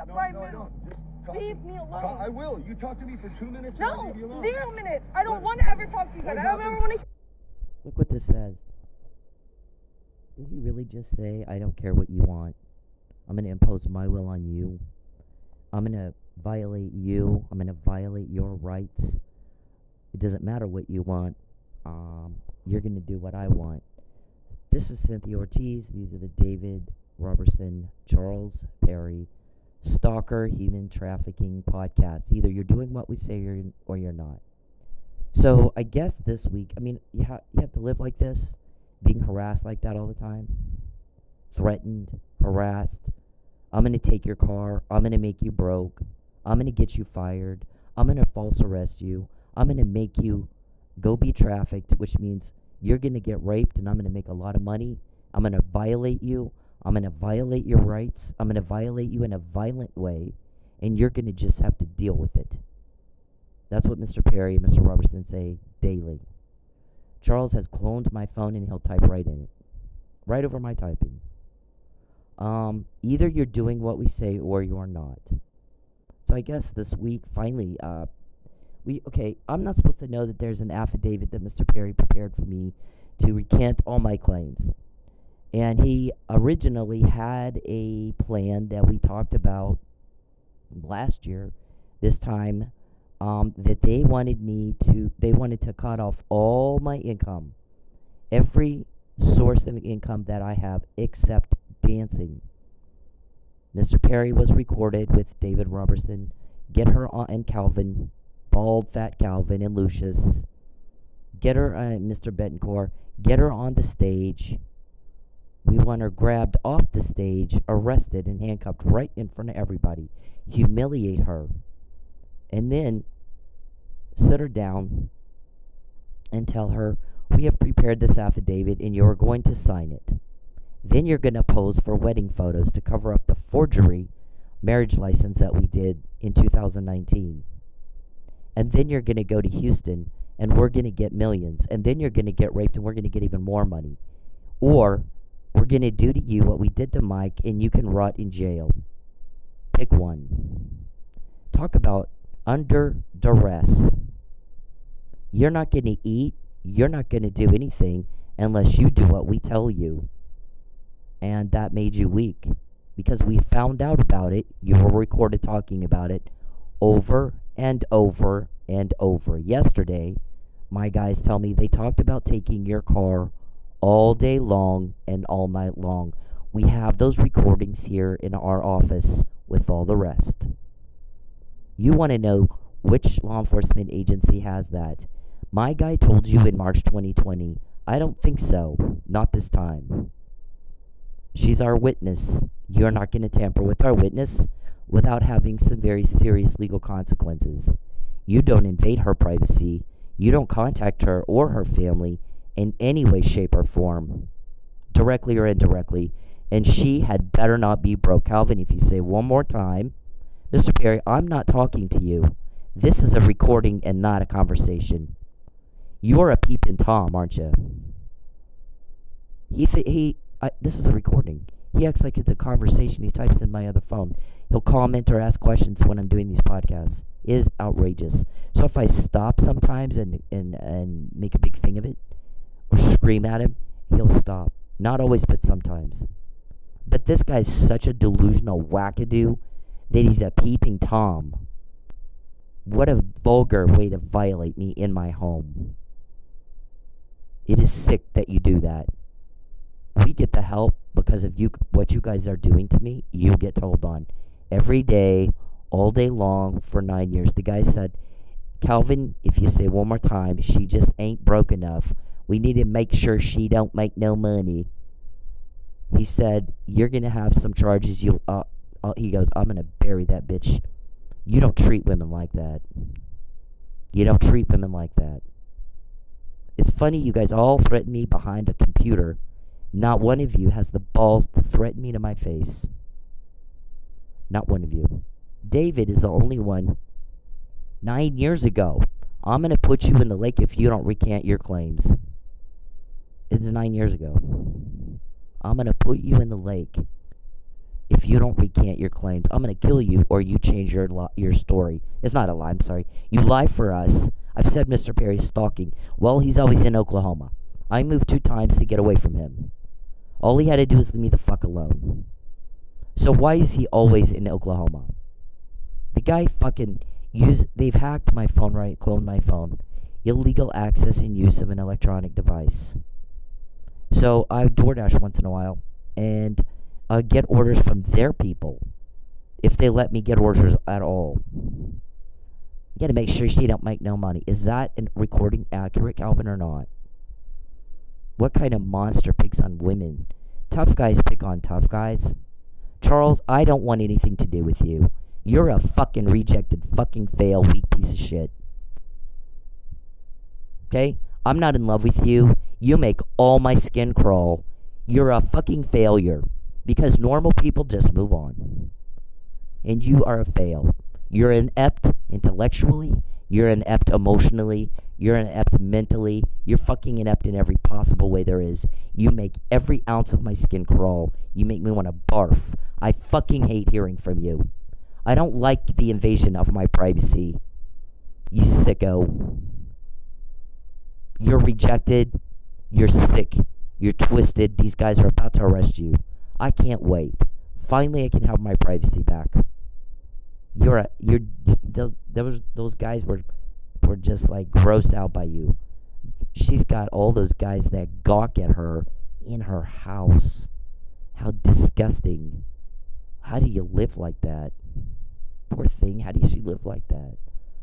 That's No, why I no, I moved. don't. Just talk Leave to me alone. I will. You talk to me for 2 minutes and I'll No, leave you alone. 0 minutes. I don't want to ever talk to you guys. I don't ever want to. Look what this says. Did he really just say, I don't care what you want? I'm going to impose my will on you. I'm going to violate you. I'm going to violate your rights. It doesn't matter what you want. You're going to do what I want. This is Cynthia Ortiz. These are the David Robertson, Charles Perry, Stalker Human Trafficking podcasts. Either you're doing what we say or you're not. So I guess this week, I mean, you have to live like this, being harassed like that all the time, threatened, harassed. I'm going to take your car. I'm going to make you broke. I'm going to get you fired. I'm going to false arrest you. I'm going to make you go be trafficked, which means you're going to get raped and I'm going to make a lot of money. I'm going to violate you. I'm going to violate your rights. I'm going to violate you in a violent way, and you're going to just have to deal with it. That's what Mr. Perry and Mr. Robertson say daily. Charles has cloned my phone and he'll type right in it. Right over my typing. Either you're doing what we say or you're not. So I guess this week, finally, I'm not supposed to know that there's an affidavit that Mr. Perry prepared for me to recant all my claims. And he originally had a plan that we talked about last year, this time, that they wanted to cut off all my income, every source of income that I have except dancing. Mr. Perry was recorded with David Robertson, get her on, and Calvin, bald fat Calvin and Lucius, get her, Mr. Betancourt, get her on the stage. We want her grabbed off the stage, arrested, and handcuffed right in front of everybody. Humiliate her. And then sit her down and tell her, we have prepared this affidavit and you're going to sign it. Then you're going to pose for wedding photos to cover up the forgery marriage license that we did in 2019. And then you're going to go to Houston and we're going to get millions. And then you're going to get raped and we're going to get even more money. Or we're going to do to you what we did to Mike and you can rot in jail. Pick one. Talk about under duress. You're not going to eat. You're not going to do anything unless you do what we tell you. And that made you weak. Because we found out about it. You were recorded talking about it over and over and over. Yesterday, my guys tell me they talked about taking your car all day long and all night long. We have those recordings here in our office with all the rest. You want to know which law enforcement agency has that? My guy told you in March 2020. I don't think so. Not this time. She's our witness. You're not going to tamper with our witness without having some very serious legal consequences. You don't invade her privacy. You don't contact her or her family in any way, shape, or form, directly or indirectly, and she had better not be broke. Calvin, if you say one more time, Mr. Perry, I'm not talking to you. This is a recording and not a conversation. You're a peeping Tom, aren't you? This is a recording. He acts like it's a conversation. He types in my other phone. He'll comment or ask questions when I'm doing these podcasts. It is outrageous. So if I stop sometimes and make a big thing of it, or scream at him, he'll stop. Not always, but sometimes. But this guy's such a delusional wackadoo that he's a peeping Tom. What a vulgar way to violate me in my home. It is sick that you do that. We get the help because of you. What you guys are doing to me, you get told on. Every day, all day long, for 9 years. The guy said, Calvin, if you say one more time, she just ain't broke enough. We need to make sure she don't make no money. He said, you're going to have some charges. He goes, I'm going to bury that bitch. You don't treat women like that. You don't treat women like that. It's funny you guys all threaten me behind a computer. Not one of you has the balls to threaten me to my face. Not one of you. David is the only one. 9 years ago, I'm going to put you in the lake if you don't recant your claims. It's 9 years ago. I'm going to put you in the lake if you don't recant your claims, I'm going to kill you or you change your story. It's not a lie, I'm sorry. You lie for us. I've said Mr. Perry's stalking. Well, he's always in Oklahoma. I moved 2 times to get away from him. All he had to do is leave me the fuck alone. So why is he always in Oklahoma? The guy fucking they've hacked my phone, right? Cloned my phone. Illegal access and use of an electronic device. So I DoorDash once in a while and get orders from their people. If they let me get orders at all. You gotta make sure she don't make no money. Is that recording accurate, Calvin, or not? What kind of monster picks on women? Tough guys pick on tough guys. Charles, I don't want anything to do with you. You're a fucking rejected, fucking fail, weak piece of shit. Okay? I'm not in love with you. You make all my skin crawl. You're a fucking failure. Because normal people just move on. And you are a fail. You're inept intellectually. You're inept emotionally. You're inept mentally. You're fucking inept in every possible way there is. You make every ounce of my skin crawl. You make me want to barf. I fucking hate hearing from you. I don't like the invasion of my privacy. You sicko. You're rejected. You're sick. You're twisted. These guys are about to arrest you. I can't wait. Finally, I can have my privacy back. Those guys were just like grossed out by you. She's got all those guys that gawk at her in her house. How disgusting. How do you live like that? Poor thing, how does she live like that?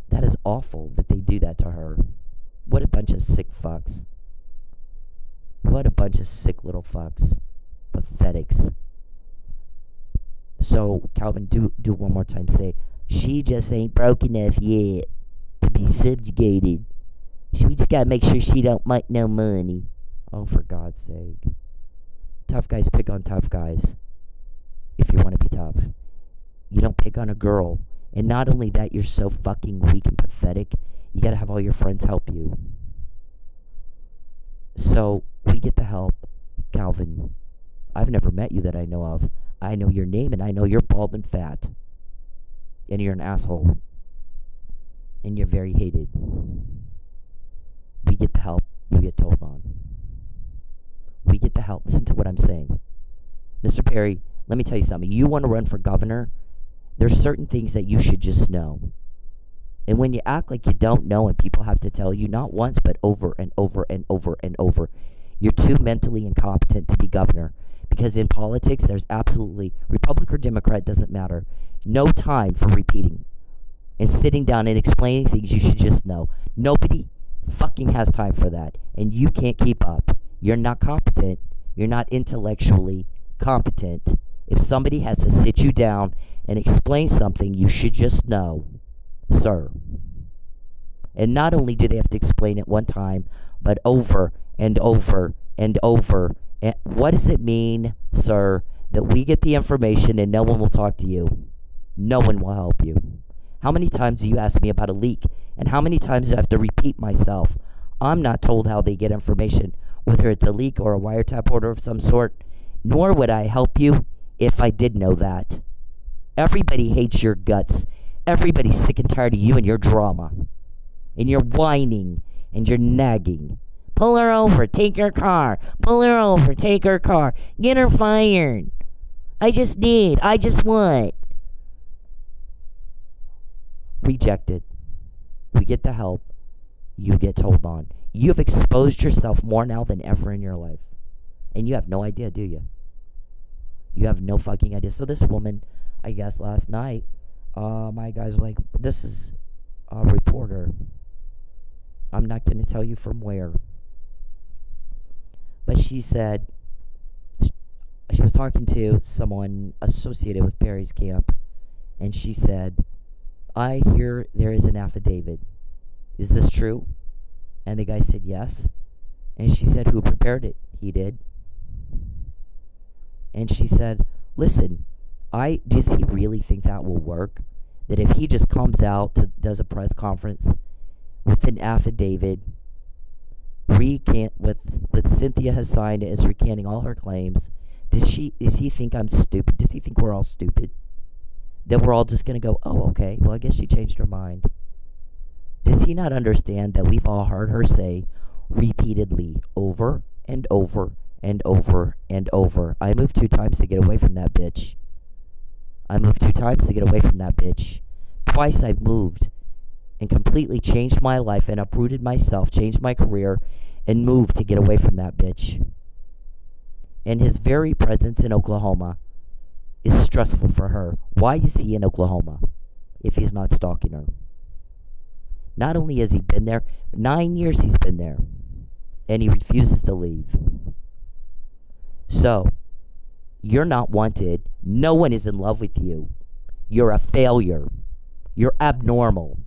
That is awful that they do that to her. What a bunch of sick fucks. What a bunch of sick little fucks. Pathetics. So, Calvin, do one more time. Say, she just ain't broke enough yet to be subjugated. We just gotta make sure she don't make no money. Oh, for God's sake. Tough guys pick on tough guys. If you want to be tough. You don't pick on a girl. And not only that, you're so fucking weak and pathetic. You gotta have all your friends help you. So, we get the help, Calvin. I've never met you that I know of. I know your name and I know you're bald and fat. And you're an asshole. And you're very hated. We get the help. You get told on. We get the help. Listen to what I'm saying. Mr. Perry, let me tell you something. You want to run for governor? There's certain things that you should just know. And when you act like you don't know and people have to tell you, not once, but over and over and over and over, you're too mentally incompetent to be governor. Because in politics, there's absolutely, Republican or Democrat, doesn't matter, no time for repeating and sitting down and explaining things you should just know. Nobody fucking has time for that. And you can't keep up. You're not competent. You're not intellectually competent. If somebody has to sit you down and explain something you should just know, sir. And not only do they have to explain it one time, but over and over and over. And what does it mean, sir, that we get the information and no one will talk to you? No one will help you. How many times do you ask me about a leak? And how many times do I have to repeat myself? I'm not told how they get information, whether it's a leak or a wiretap order of some sort. Nor would I help you if I did know that. Everybody hates your guts. Everybody's sick and tired of you and your drama. And your whining and your nagging. Pull her over, take her car. Pull her over, take her car. Get her fired. I just what? Rejected. We get the help. You get told on. You have exposed yourself more now than ever in your life. And you have no idea, do you? You have no fucking idea. So this woman, I guess last night, my guys were like, this is a reporter. I'm not going to tell you from where. But she said, she was talking to someone associated with Perry's camp. And she said, I hear there is an affidavit. Is this true? And the guy said yes. And she said, who prepared it? He did. And she said, listen, does he really think that will work? That if he just comes out, does a press conference with an affidavit, with Cynthia has signed it, is recanting all her claims, Does he think I'm stupid? Does he think we're all stupid? That we're all just going to go, oh, okay, well, I guess she changed her mind. Does he not understand that we've all heard her say repeatedly, over and over and over and over, I moved 2 times to get away from that bitch. I moved 2 times to get away from that bitch. Twice I've moved and completely changed my life and uprooted myself, changed my career, and moved to get away from that bitch. And his very presence in Oklahoma is stressful for her. Why is he in Oklahoma if he's not stalking her? Not only has he been there, 9 years he's been there, and he refuses to leave. So, you're not wanted. No one is in love with you. You're a failure. You're abnormal.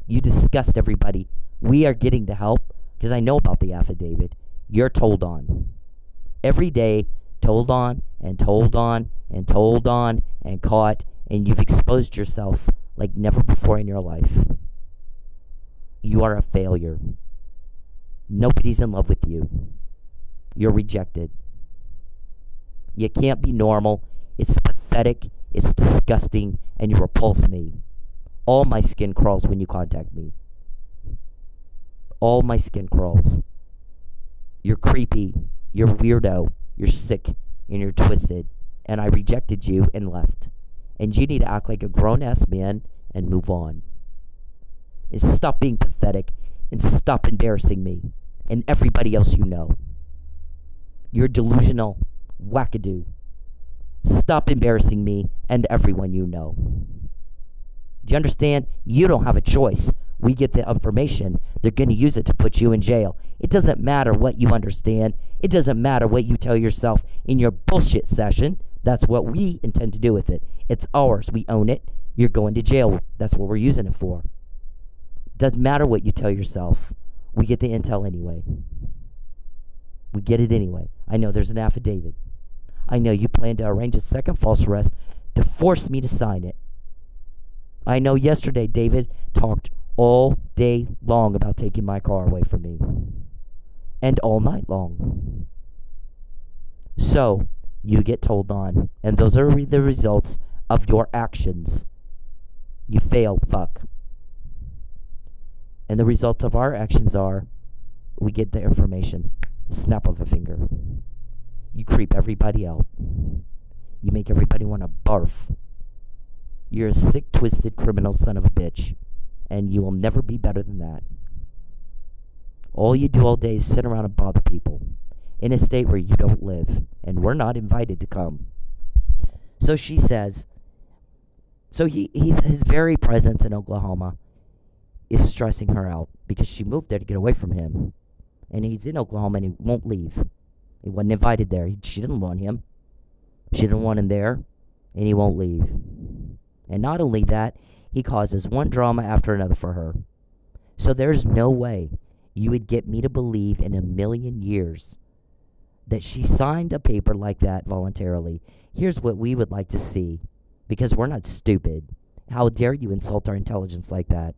You disgust everybody. We are getting the help because I know about the affidavit. You're told on. Every day, told on and told on and told on and caught, and you've exposed yourself like never before in your life. You are a failure. Nobody's in love with you. You're rejected. You can't be normal. It's pathetic. It's disgusting. And you repulse me. All my skin crawls when you contact me. All my skin crawls. You're creepy. You're weirdo. You're sick. And you're twisted. And I rejected you and left. And you need to act like a grown-ass man and move on. And stop being pathetic. And stop embarrassing me. And everybody else you know. You're delusional. Wackadoo. Stop embarrassing me and everyone you know. Do you understand? You don't have a choice. We get the information. They're going to use it to put you in jail. It doesn't matter what you understand. It doesn't matter what you tell yourself in your bullshit session. That's what we intend to do with it. It's ours. We own it. You're going to jail. That's what we're using it for. Doesn't matter what you tell yourself. We get the intel anyway. We get it anyway. I know there's an affidavit. I know you plan to arrange a second false arrest to force me to sign it. I know yesterday David talked all day long about taking my car away from me. And all night long. So, you get told on. And those are the results of your actions. You failed, fuck. And the results of our actions are, we get the information. Snap of a finger. You creep everybody out. You make everybody want to barf. You're a sick, twisted, criminal son of a bitch. And you will never be better than that. All you do all day is sit around and bother people. In a state where you don't live. And we're not invited to come. So she says, so his very presence in Oklahoma is stressing her out. Because she moved there to get away from him. And he's in Oklahoma and he won't leave. He wasn't invited there. She didn't want him. She didn't want him there. And he won't leave. And not only that, he causes one drama after another for her. So there's no way you would get me to believe in a million years that she signed a paper like that voluntarily. Here's what we would like to see. Because we're not stupid. How dare you insult our intelligence like that?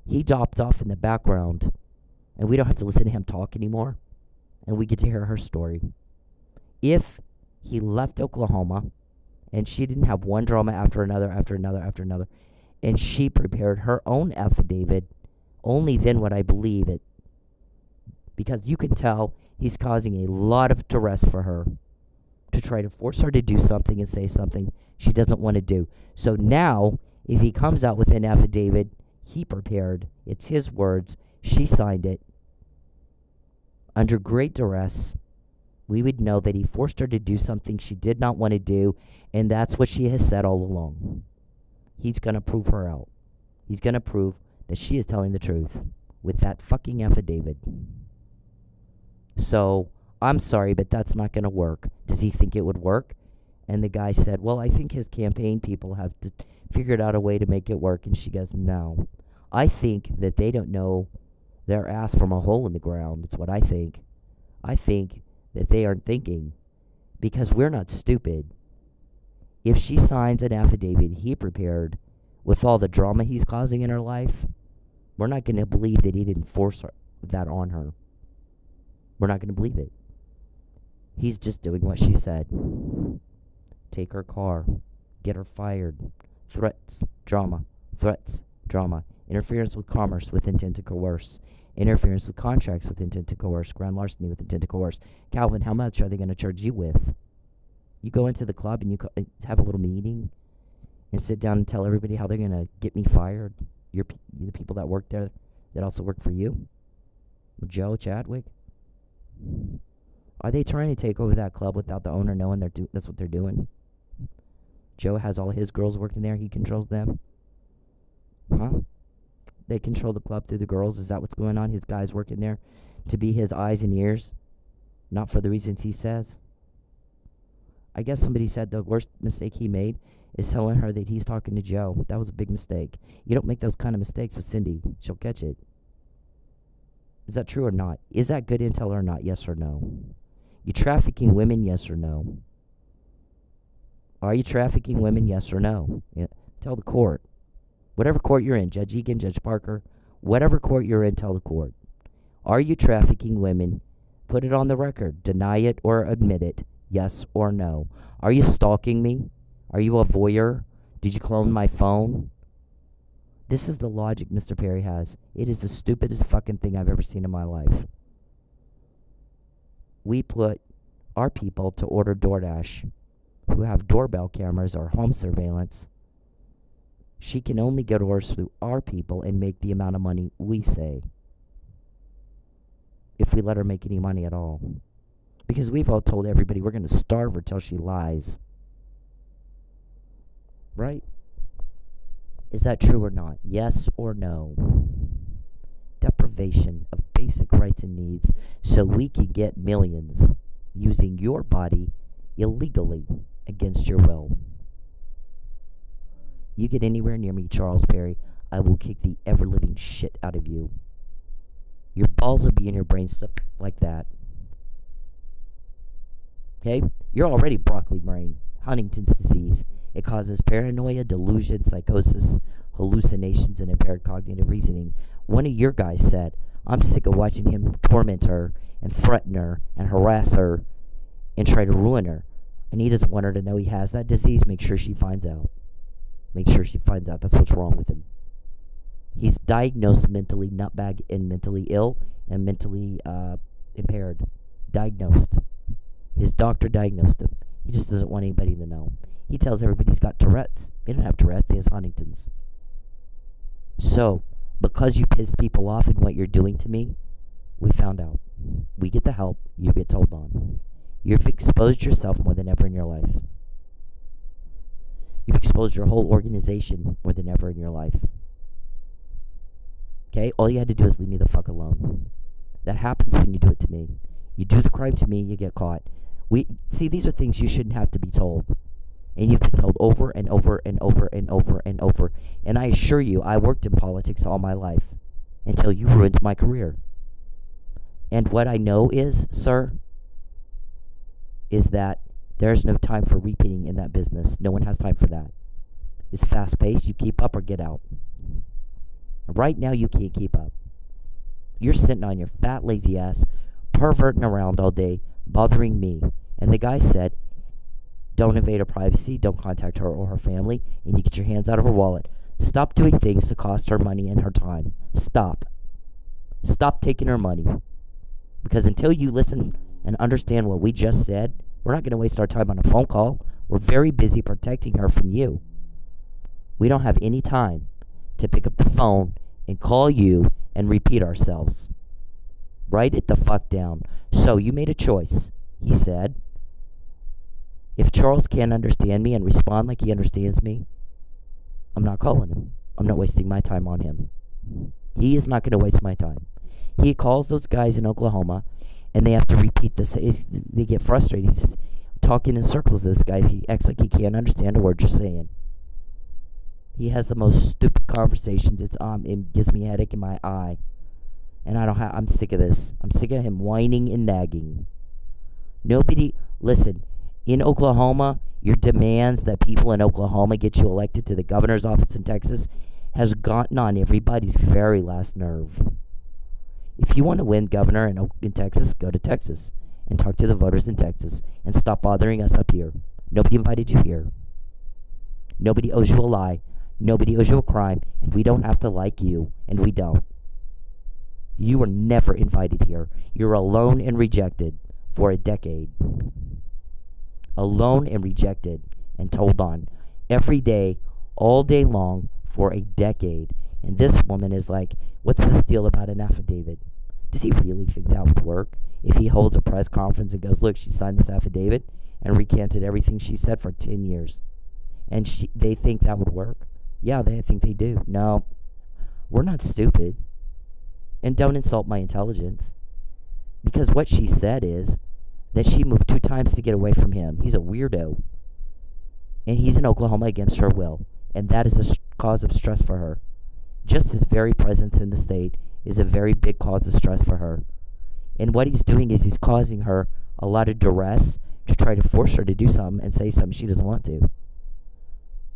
He dropped off in the background. And we don't have to listen to him talk anymore. And we get to hear her story. If he left Oklahoma and she didn't have one drama after another, and she prepared her own affidavit, only then would I believe it. Because you can tell he's causing a lot of duress for her to try to force her to do something and say something she doesn't want to do. So now, if he comes out with an affidavit he prepared, it's his words, she signed it, under great duress, we would know that he forced her to do something she did not want to do, and that's what she has said all along. He's going to prove her out. He's going to prove that she is telling the truth with that fucking affidavit. So, I'm sorry, but that's not going to work. Does he think it would work? And the guy said, well, I think his campaign people have figured out a way to make it work. And she goes, no. I think that they don't know their ass from a hole in the ground. It's what I think. I think that they aren't thinking, because we're not stupid. If she signs an affidavit he prepared with all the drama he's causing in her life, we're not going to believe that he didn't force that on her. We're not going to believe it. He's just doing what she said. Take her car. Get her fired. Threats. Drama. Threats. Drama. Interference with commerce with intent to coerce. Interference with contracts with intent to coerce. Grand larceny with intent to coerce. Calvin, how much are they going to charge you with? You go into the club and you have a little meeting and sit down and tell everybody how they're going to get me fired. The people that work there that also work for you. Joe Chadwick. Are they trying to take over that club without the owner knowing that's what they're doing? Joe has all his girls working there. He controls them. Huh? They control the club through the girls. Is that what's going on? His guys working there to be his eyes and ears, not for the reasons he says. I guess somebody said the worst mistake he made is telling her that he's talking to Joe. That was a big mistake. You don't make those kind of mistakes with Cindy. She'll catch it. Is that true or not? Is that good intel or not? Yes or no? You trafficking women? Yes or no? Are you trafficking women? Yes or no? Yeah. Tell the court. Whatever court you're in, Judge Egan, Judge Parker, whatever court you're in, tell the court. Are you trafficking women? Put it on the record. Deny it or admit it. Yes or no? Are you stalking me? Are you a voyeur? Did you clone my phone? This is the logic Mr. Perry has. It is the stupidest fucking thing I've ever seen in my life. We put our people to order DoorDash, who have doorbell cameras or home surveillance. She can only get orders through our people and make the amount of money we say. If we let her make any money at all. Because we've all told everybody we're going to starve her till she lies. Right? Is that true or not? Yes or no? Deprivation of basic rights and needs so we can get millions using your body illegally against your will. You get anywhere near me, Charles Perry, I will kick the ever-living shit out of you. Your balls will be in your brain stuff like that. Okay? You're already broccoli brain. Huntington's disease. It causes paranoia, delusion, psychosis, hallucinations, and impaired cognitive reasoning. One of your guys said, I'm sick of watching him torment her and threaten her and harass her and try to ruin her. And he doesn't want her to know he has that disease. Make sure she finds out. Make sure she finds out. That's what's wrong with him. He's diagnosed mentally nutbag and mentally ill and mentally impaired. Diagnosed. His doctor diagnosed him. He just doesn't want anybody to know. He tells everybody he's got Tourette's. He doesn't have Tourette's. He has Huntington's. So, because you pissed people off in what you're doing to me, we found out. We get the help. You get told on. You've exposed yourself more than ever in your life. You've exposed your whole organization more than ever in your life. Okay? All you had to do is leave me the fuck alone. That happens when you do it to me. You do the crime to me, you get caught. See, these are things you shouldn't have to be told. And you've been told over and over and over and over and over. And I assure you, I worked in politics all my life until you ruined my career. And what I know is, sir, is that there's no time for repeating in that business. No one has time for that. It's fast-paced. You keep up or get out. Right now, you can't keep up. You're sitting on your fat, lazy ass, perverting around all day, bothering me. And the guy said, don't invade her privacy, don't contact her or her family, and you get your hands out of her wallet. Stop doing things to cost her money and her time. Stop. Stop taking her money. Because until you listen and understand what we just said, we're not going to waste our time on a phone call. We're very busy protecting her from you. We don't have any time to pick up the phone and call you and repeat ourselves. Write it the fuck down. So you made a choice. He said, if Charles can't understand me and respond like he understands me, I'm not calling him. I'm not wasting my time on him. He is not going to waste my time. He calls those guys in Oklahoma, and they have to repeat this. They get frustrated. He's talking in circles to this guy. He acts like he can't understand a word you're saying. He has the most stupid conversations. It gives me a headache in my eye. And I'm sick of this. I'm sick of him whining and nagging. Listen, in Oklahoma, your demands that people in Oklahoma get you elected to the governor's office in Texas has gotten on everybody's very last nerve. If you want to win governor in Texas, go to Texas and talk to the voters in Texas and stop bothering us up here. Nobody invited you here. Nobody owes you a lie. Nobody owes you a crime, and we don't have to like you, and we don't. You were never invited here. You're alone and rejected for a decade. Alone and rejected and told on every day, all day long for a decade. And this woman is like, what's this deal about an affidavit? Does he really think that would work? If he holds a press conference and goes, look, she signed this affidavit and recanted everything she said for 10 years. And they think that would work? Yeah, I think they do. No, we're not stupid. And don't insult my intelligence. Because what she said is that she moved 2 times to get away from him. He's a weirdo. And he's in Oklahoma against her will. And that is a cause of stress for her. Just his very presence in the state is a very big cause of stress for her. And what he's doing is he's causing her a lot of duress to try to force her to do something and say something she doesn't want to.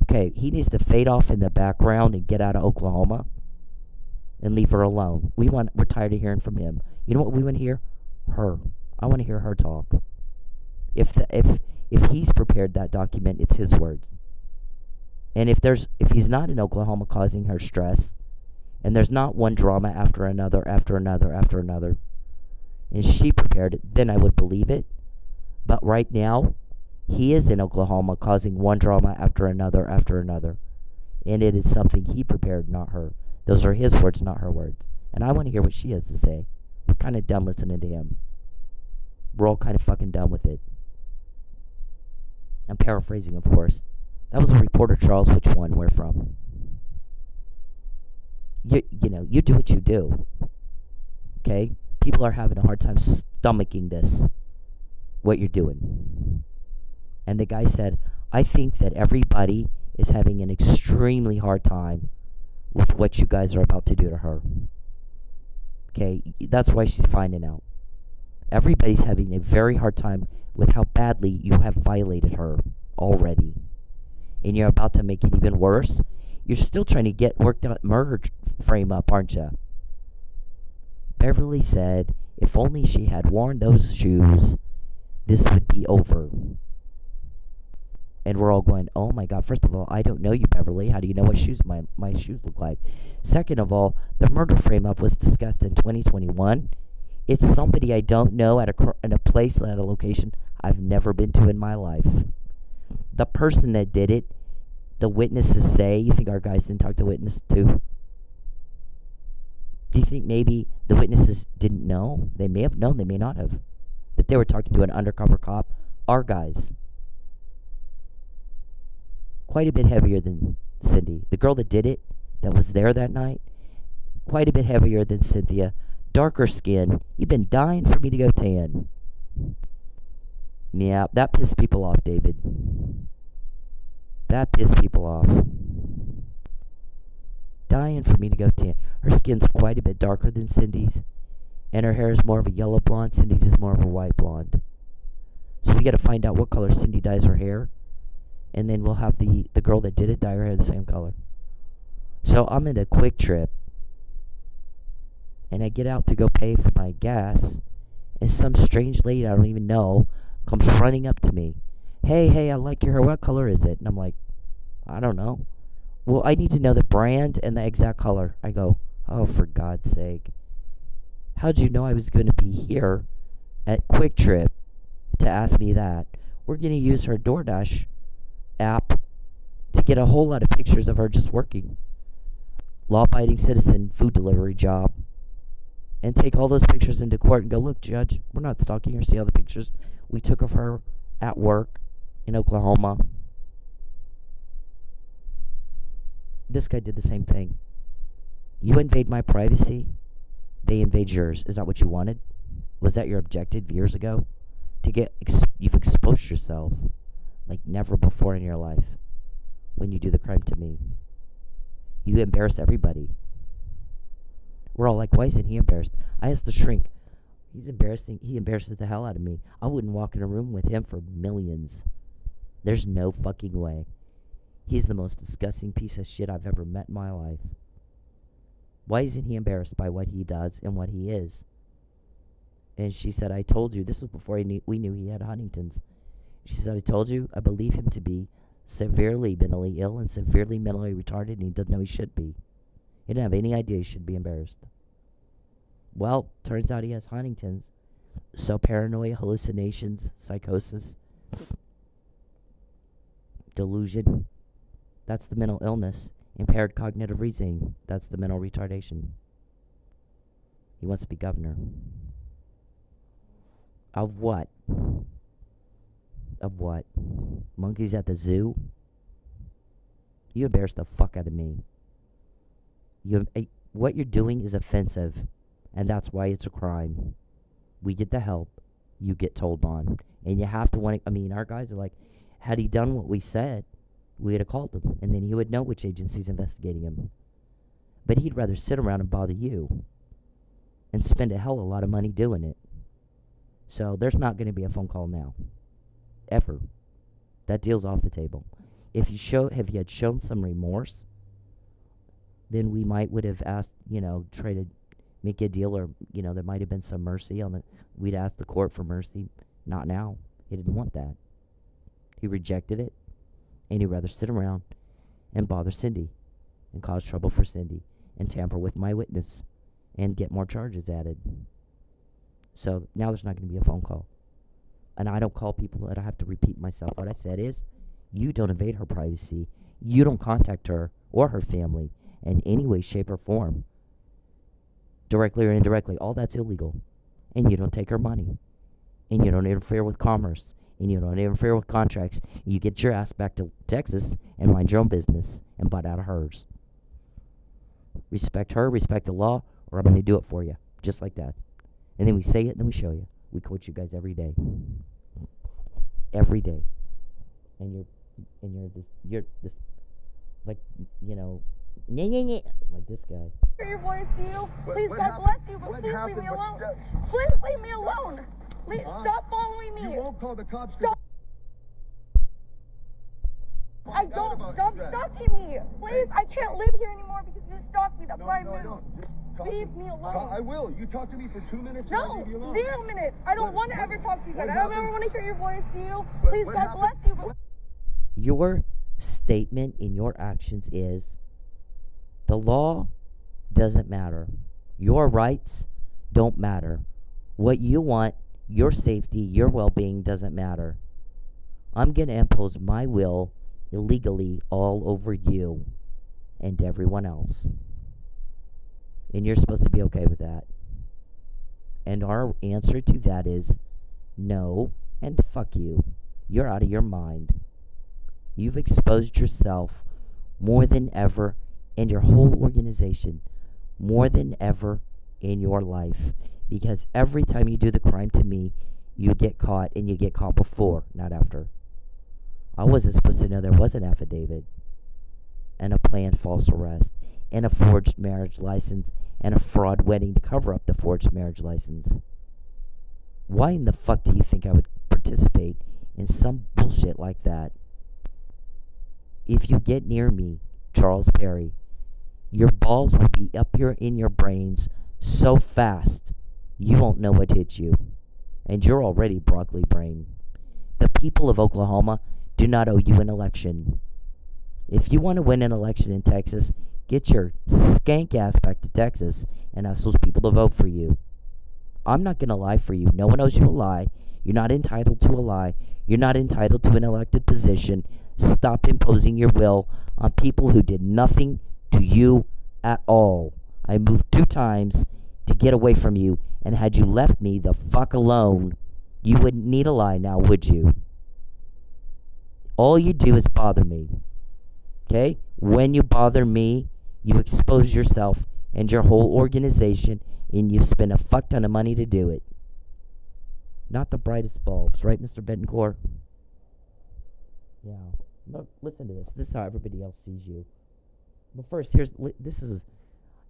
Okay, he needs to fade off in the background and get out of Oklahoma and leave her alone. We're tired of hearing from him. You know what we want to hear? Her. I want to hear her talk. If he's prepared that document, it's his words. And if he's not in Oklahoma causing her stress, and there's not one drama after another, and she prepared it, then I would believe it. But right now, he is in Oklahoma causing one drama after another. And it is something he prepared, not her. Those are his words, not her words. And I want to hear what she has to say. We're kind of done listening to him. We're all kind of fucking done with it. I'm paraphrasing, of course. That was a reporter, Charles. Which one? Where from? You do what you do. Okay? People are having a hard time stomaching this. What you're doing. And the guy said, I think that everybody is having an extremely hard time with what you guys are about to do to her. Okay? That's why she's finding out. Everybody's having a very hard time with how badly you have violated her already. And you're about to make it even worse. You're still trying to work that murder frame up, aren't you? Beverly said, if only she had worn those shoes, this would be over. And we're all going, oh my God, first of all, I don't know you, Beverly. How do you know what shoes my shoes look like? Second of all, the murder frame up was discussed in 2021. It's somebody I don't know at a place, at a location I've never been to in my life. The person that did it, the witnesses say, you think our guys didn't talk to witness too? Do you think maybe the witnesses didn't know? They may have known, they may not have. That they were talking to an undercover cop. Our guys. Quite a bit heavier than Cindy. The girl that did it, that was there that night, quite a bit heavier than Cynthia. Darker skin. You've been dying for me to go tan. Yeah, that pissed people off, David. That pissed people off. Dying for me to go tan. Her skin's quite a bit darker than Cindy's. And her hair is more of a yellow blonde. Cindy's is more of a white blonde. So we got to find out what color Cindy dyes her hair. And then we'll have the girl that did it dye her hair the same color. So I'm in a Quick Trip. And I get out to go pay for my gas. And some strange lady I don't even know comes running up to me. Hey, I like your hair. What color is it? And I'm like, I don't know. Well, I need to know the brand and the exact color. I go, oh, for God's sake. How'd you know I was going to be here at Quick Trip to ask me that? We're going to use her DoorDash app to get a whole lot of pictures of her just working. Law-abiding citizen food delivery job. And take all those pictures into court and go, look, Judge, we're not stalking her. See all the pictures we took of her at work in Oklahoma. This guy did the same thing. You invade my privacy, they invade yours. Is that what you wanted? Was that your objective years ago? You've exposed yourself like never before in your life when you do the crime to me. You embarrass everybody. We're all like, why isn't he embarrassed? I asked the shrink. He's embarrassing. He embarrasses the hell out of me. I wouldn't walk in a room with him for millions. There's no fucking way. He's the most disgusting piece of shit I've ever met in my life. Why isn't he embarrassed by what he does and what he is? And she said, I told you. This was before we knew he had Huntington's. She said, I told you, I believe him to be severely mentally ill and severely mentally retarded, and he doesn't know he should be. He didn't have any idea he should be embarrassed. Well, turns out he has Huntington's. So paranoia, hallucinations, psychosis, delusion, that's the mental illness. Impaired cognitive reasoning, that's the mental retardation. He wants to be governor. Of what? Of what? Monkeys at the zoo? You embarrass the fuck out of me. What you're doing is offensive, and that's why it's a crime. We get the help, you get told on. And you have to want to, I mean, our guys are like, had he done what we said, we would have called him, and then he would know which agency's investigating him. But he'd rather sit around and bother you and spend a hell of a lot of money doing it. So there's not going to be a phone call now. Ever. That deal's off the table. If you had shown some remorse, then we would have asked, try to make a deal, or, there might have been some mercy we'd ask the court for mercy. Not now. He didn't want that. He rejected it, and he'd rather sit around and bother Cindy and cause trouble for Cindy and tamper with my witness and get more charges added. So now there's not going to be a phone call. And I don't call people that I have to repeat myself. What I said is, you don't invade her privacy. You don't contact her or her family in any way, shape, or form. Directly or indirectly. All that's illegal. And you don't take her money. And you don't interfere with commerce. And you don't interfere with contracts. You get your ass back to Texas and mind your own business and butt out of hers. Respect her, respect the law, or I'm going to do it for you. Just like that. And then we say it, and then we show you. We coach you guys every day. Every day. And you're this, like, like this guy. Hear your voice, you. Please, what God happened? bless you, but What please leave happened? me What alone. steps? Please leave me alone. Stop following me. You won't call the cops. Stop. I don't. Stop stalking me. Please, I can't live here anymore because you stalked me. That's why I moved. No. Just talk Leave to me alone. I will. You talk to me for 2 minutes. No, and I'll leave you alone. 0 minutes. I don't want to ever talk to you what guys. I don't ever happens- want to hear your voice, you. What- Please, what God happened- bless you. But Your statement in your actions is, the law doesn't matter. Your rights don't matter. What you want, your safety, your well-being doesn't matter. I'm going to impose my will illegally all over you and everyone else. And you're supposed to be okay with that. And our answer to that is no and fuck you. You're out of your mind. You've exposed yourself more than ever, and your whole organization more than ever in your life. Because every time you do the crime to me, you get caught, and you get caught before, not after. I wasn't supposed to know there was an affidavit and a planned false arrest and a forged marriage license and a fraud wedding to cover up the forged marriage license. Why in the fuck do you think I would participate in some bullshit like that? If you get near me, Charles Perry, your balls will be up in your brains so fast you won't know what hit you. And you're already broccoli brain. The people of Oklahoma do not owe you an election. If you want to win an election in Texas, get your skank ass back to Texas and ask those people to vote for you. I'm not going to lie for you. No one owes you a lie. You're not entitled to a lie. You're not entitled to an elected position. Stop imposing your will on people who did nothing to you at all. I moved 2 times to get away from you, and had you left me the fuck alone, you wouldn't need a lie now, would you? All you do is bother me. Okay? When you bother me, you expose yourself and your whole organization, and you spend a fuck ton of money to do it. Not the brightest bulbs, right, Mr. Betancourt? Yeah. Look, listen to this. This is how everybody else sees you. But first,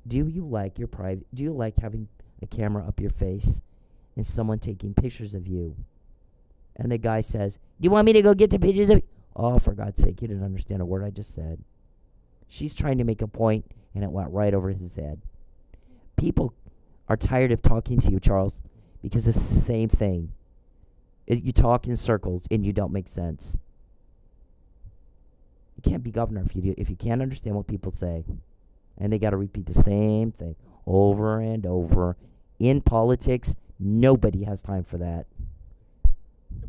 do you like your private? Do you like having a camera up your face and someone taking pictures of you? And the guy says, "Do you want me to go get the pictures of?" Oh, for God's sake, you didn't understand a word I just said. She's trying to make a point, and it went right over his head. People are tired of talking to you, Charles, because it's the same thing. You talk in circles and you don't make sense. You can't be governor if you can't understand what people say. And they got to repeat the same thing over and over. In politics, nobody has time for that.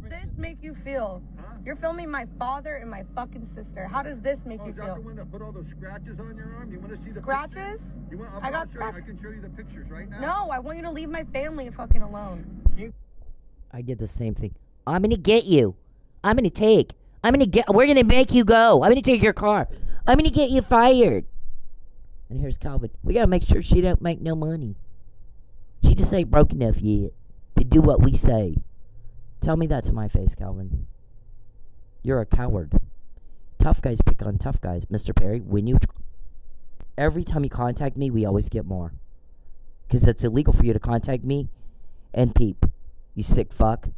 This make you feel? Huh? You're filming my father and my fucking sister. How does this make you Is that feel? the one that put all those scratches on your arm? You want to see the Scratches? pictures? You want, I got I'll show you- scratches. I can show you the pictures right now. No, I want you to leave my family fucking alone. I get the same thing. I'm going to get you. We're going to make you go. I'm going to take your car. I'm going to get you fired. And here's Calvin. We got to make sure she don't make no money. She just ain't broke enough yet to do what we say. Tell me that to my face, Calvin. You're a coward. Tough guys pick on tough guys. Mr. Perry, every time you contact me, we always get more. Because it's illegal for you to contact me and peep. You sick fuck.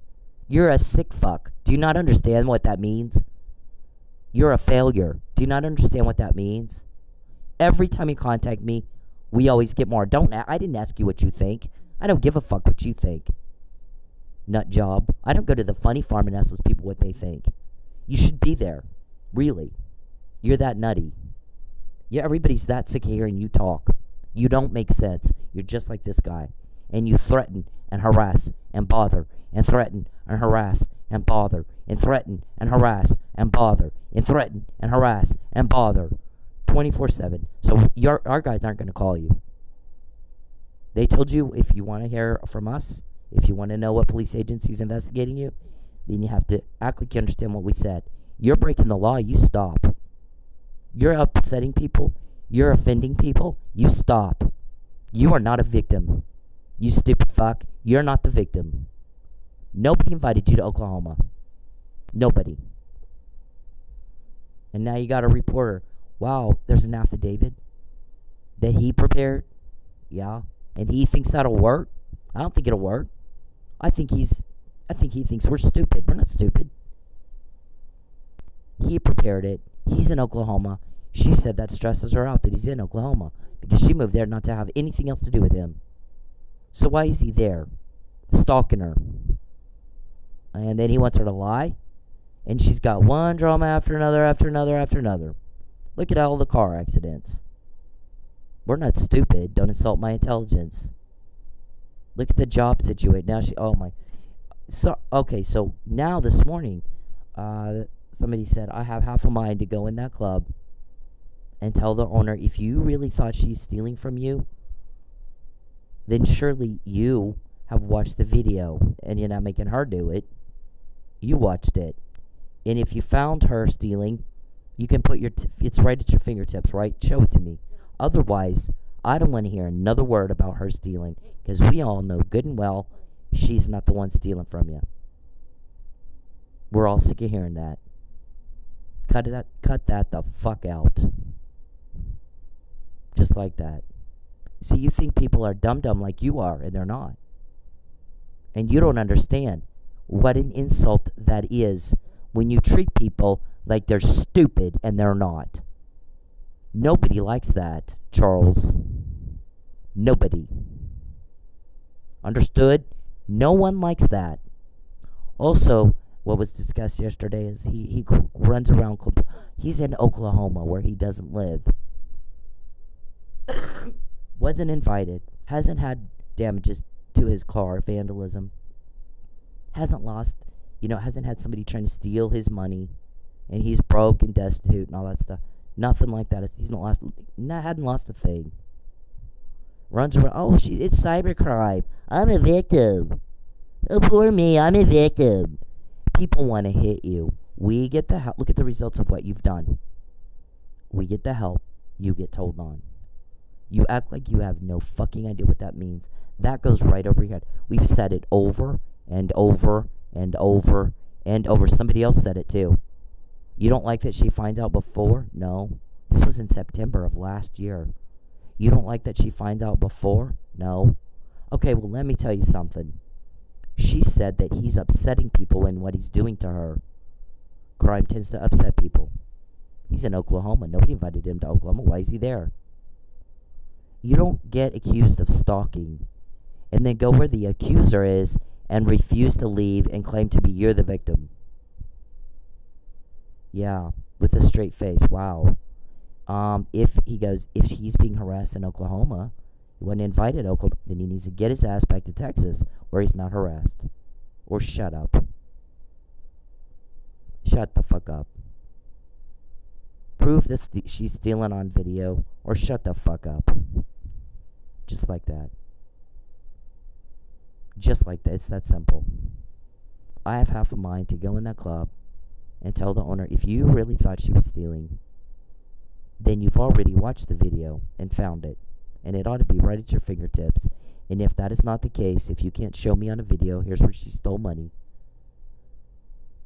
You're a sick fuck. Do you not understand what that means? You're a failure. Do you not understand what that means? Every time you contact me, we always get more. I didn't ask you what you think. I don't give a fuck what you think. Nut job. I don't go to the funny farm and ask those people what they think. You should be there. Really. You're that nutty. Yeah, everybody's that sick of hearing you talk. You don't make sense. You're just like this guy. And you threaten and harass and bother and threaten and harass and bother and threaten and harass and bother and threaten and harass and bother 24/7. So our guys aren't going to call you. They told you if you want to hear from us, if you want to know what police agency is investigating you, then you have to act like you understand what we said. You're breaking the law, you stop. You're upsetting people, you're offending people, you stop. You are not a victim. You stupid fuck. You're not the victim. Nobody invited you to Oklahoma. Nobody. And now you got a reporter. Wow, there's an affidavit that he prepared. Yeah. And he thinks that'll work. I don't think it'll work. I think he thinks we're stupid. We're not stupid. He prepared it. He's in Oklahoma. She said that stresses her out that he's in Oklahoma because she moved there not to have anything else to do with him. So why is he there? Stalking her. And then he wants her to lie. And she's got one drama after another, after another, after another. Look at all the car accidents. We're not stupid. Don't insult my intelligence. Look at the job situation. Now so now this morning, somebody said, I have half a mind to go in that club and tell the owner, if you really thought she's stealing from you, then surely you have watched the video and you're not making her do it. You watched it. And if you found her stealing, you can put it's right at your fingertips, right? Show it to me. Otherwise, I don't want to hear another word about her stealing because we all know good and well she's not the one stealing from you. We're all sick of hearing that. Cut that the fuck out. Just like that. See, you think people are dumb like you are, and they're not. And you don't understand what an insult that is when you treat people like they're stupid and they're not. Nobody likes that, Charles. Nobody. Understood? No one likes that. Also, what was discussed yesterday is he runs around. He's in Oklahoma where he doesn't live. Wasn't invited. Hasn't had damages to his car, vandalism. Hasn't had somebody trying to steal his money. And he's broke and destitute and all that stuff. Nothing like that. Hadn't lost a thing. Runs around, it's cybercrime. I'm a victim. Oh, poor me, I'm a victim. People want to hit you. We get the help. Look at the results of what you've done. We get the help. You get told on. You act like you have no fucking idea what that means. That goes right over your head. We've said it over and over and over and over. Somebody else said it too. You don't like that she finds out before? No. This was in September of last year. You don't like that she finds out before? No. Okay, well, let me tell you something. She said that he's upsetting people in what he's doing to her. Crime tends to upset people. He's in Oklahoma. Nobody invited him to Oklahoma. Why is he there? You don't get accused of stalking and then go where the accuser is and refuse to leave and claim to be you're the victim. Yeah, with a straight face. Wow. If he's being harassed in Oklahoma, he wasn't invited to Oklahoma, then he needs to get his ass back to Texas where he's not harassed. Or shut up. Shut the fuck up. Prove this she's stealing on video, or shut the fuck up. Just like that. Just like that. It's that simple. I have half a mind to go in that club and tell the owner, if you really thought she was stealing, then you've already watched the video and found it. And it ought to be right at your fingertips. And if that is not the case, if you can't show me on a video, here's where she stole money,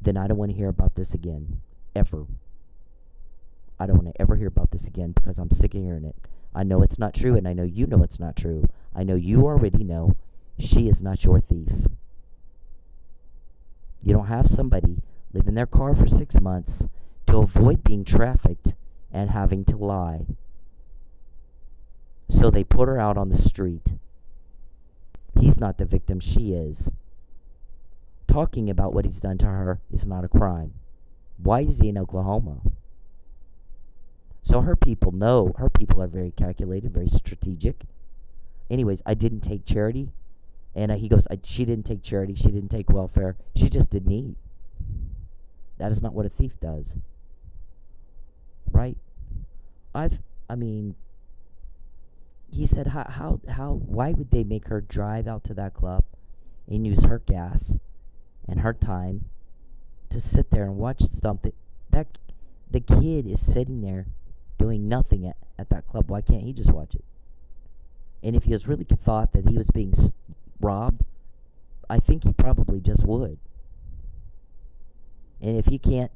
then I don't want to hear about this again. Ever. I don't want to ever hear about this again because I'm sick of hearing it. I know it's not true, and I know you know it's not true. I know you already know she is not your thief. You don't have somebody live in their car for 6 months to avoid being trafficked and having to lie. So they put her out on the street. He's not the victim, she is. Talking about what he's done to her is not a crime. Why is he in Oklahoma? So her people know, her people are very calculated, very strategic. Anyways, I didn't take charity. And he goes, she didn't take charity, she didn't take welfare, she just didn't eat. That is not what a thief does. Right? He said, why would they make her drive out to that club and use her gas and her time to sit there and watch something? The kid is sitting there doing nothing at that club. Why can't he just watch it? And if he was really thought that he was being robbed, I think he probably just would. And if he can't,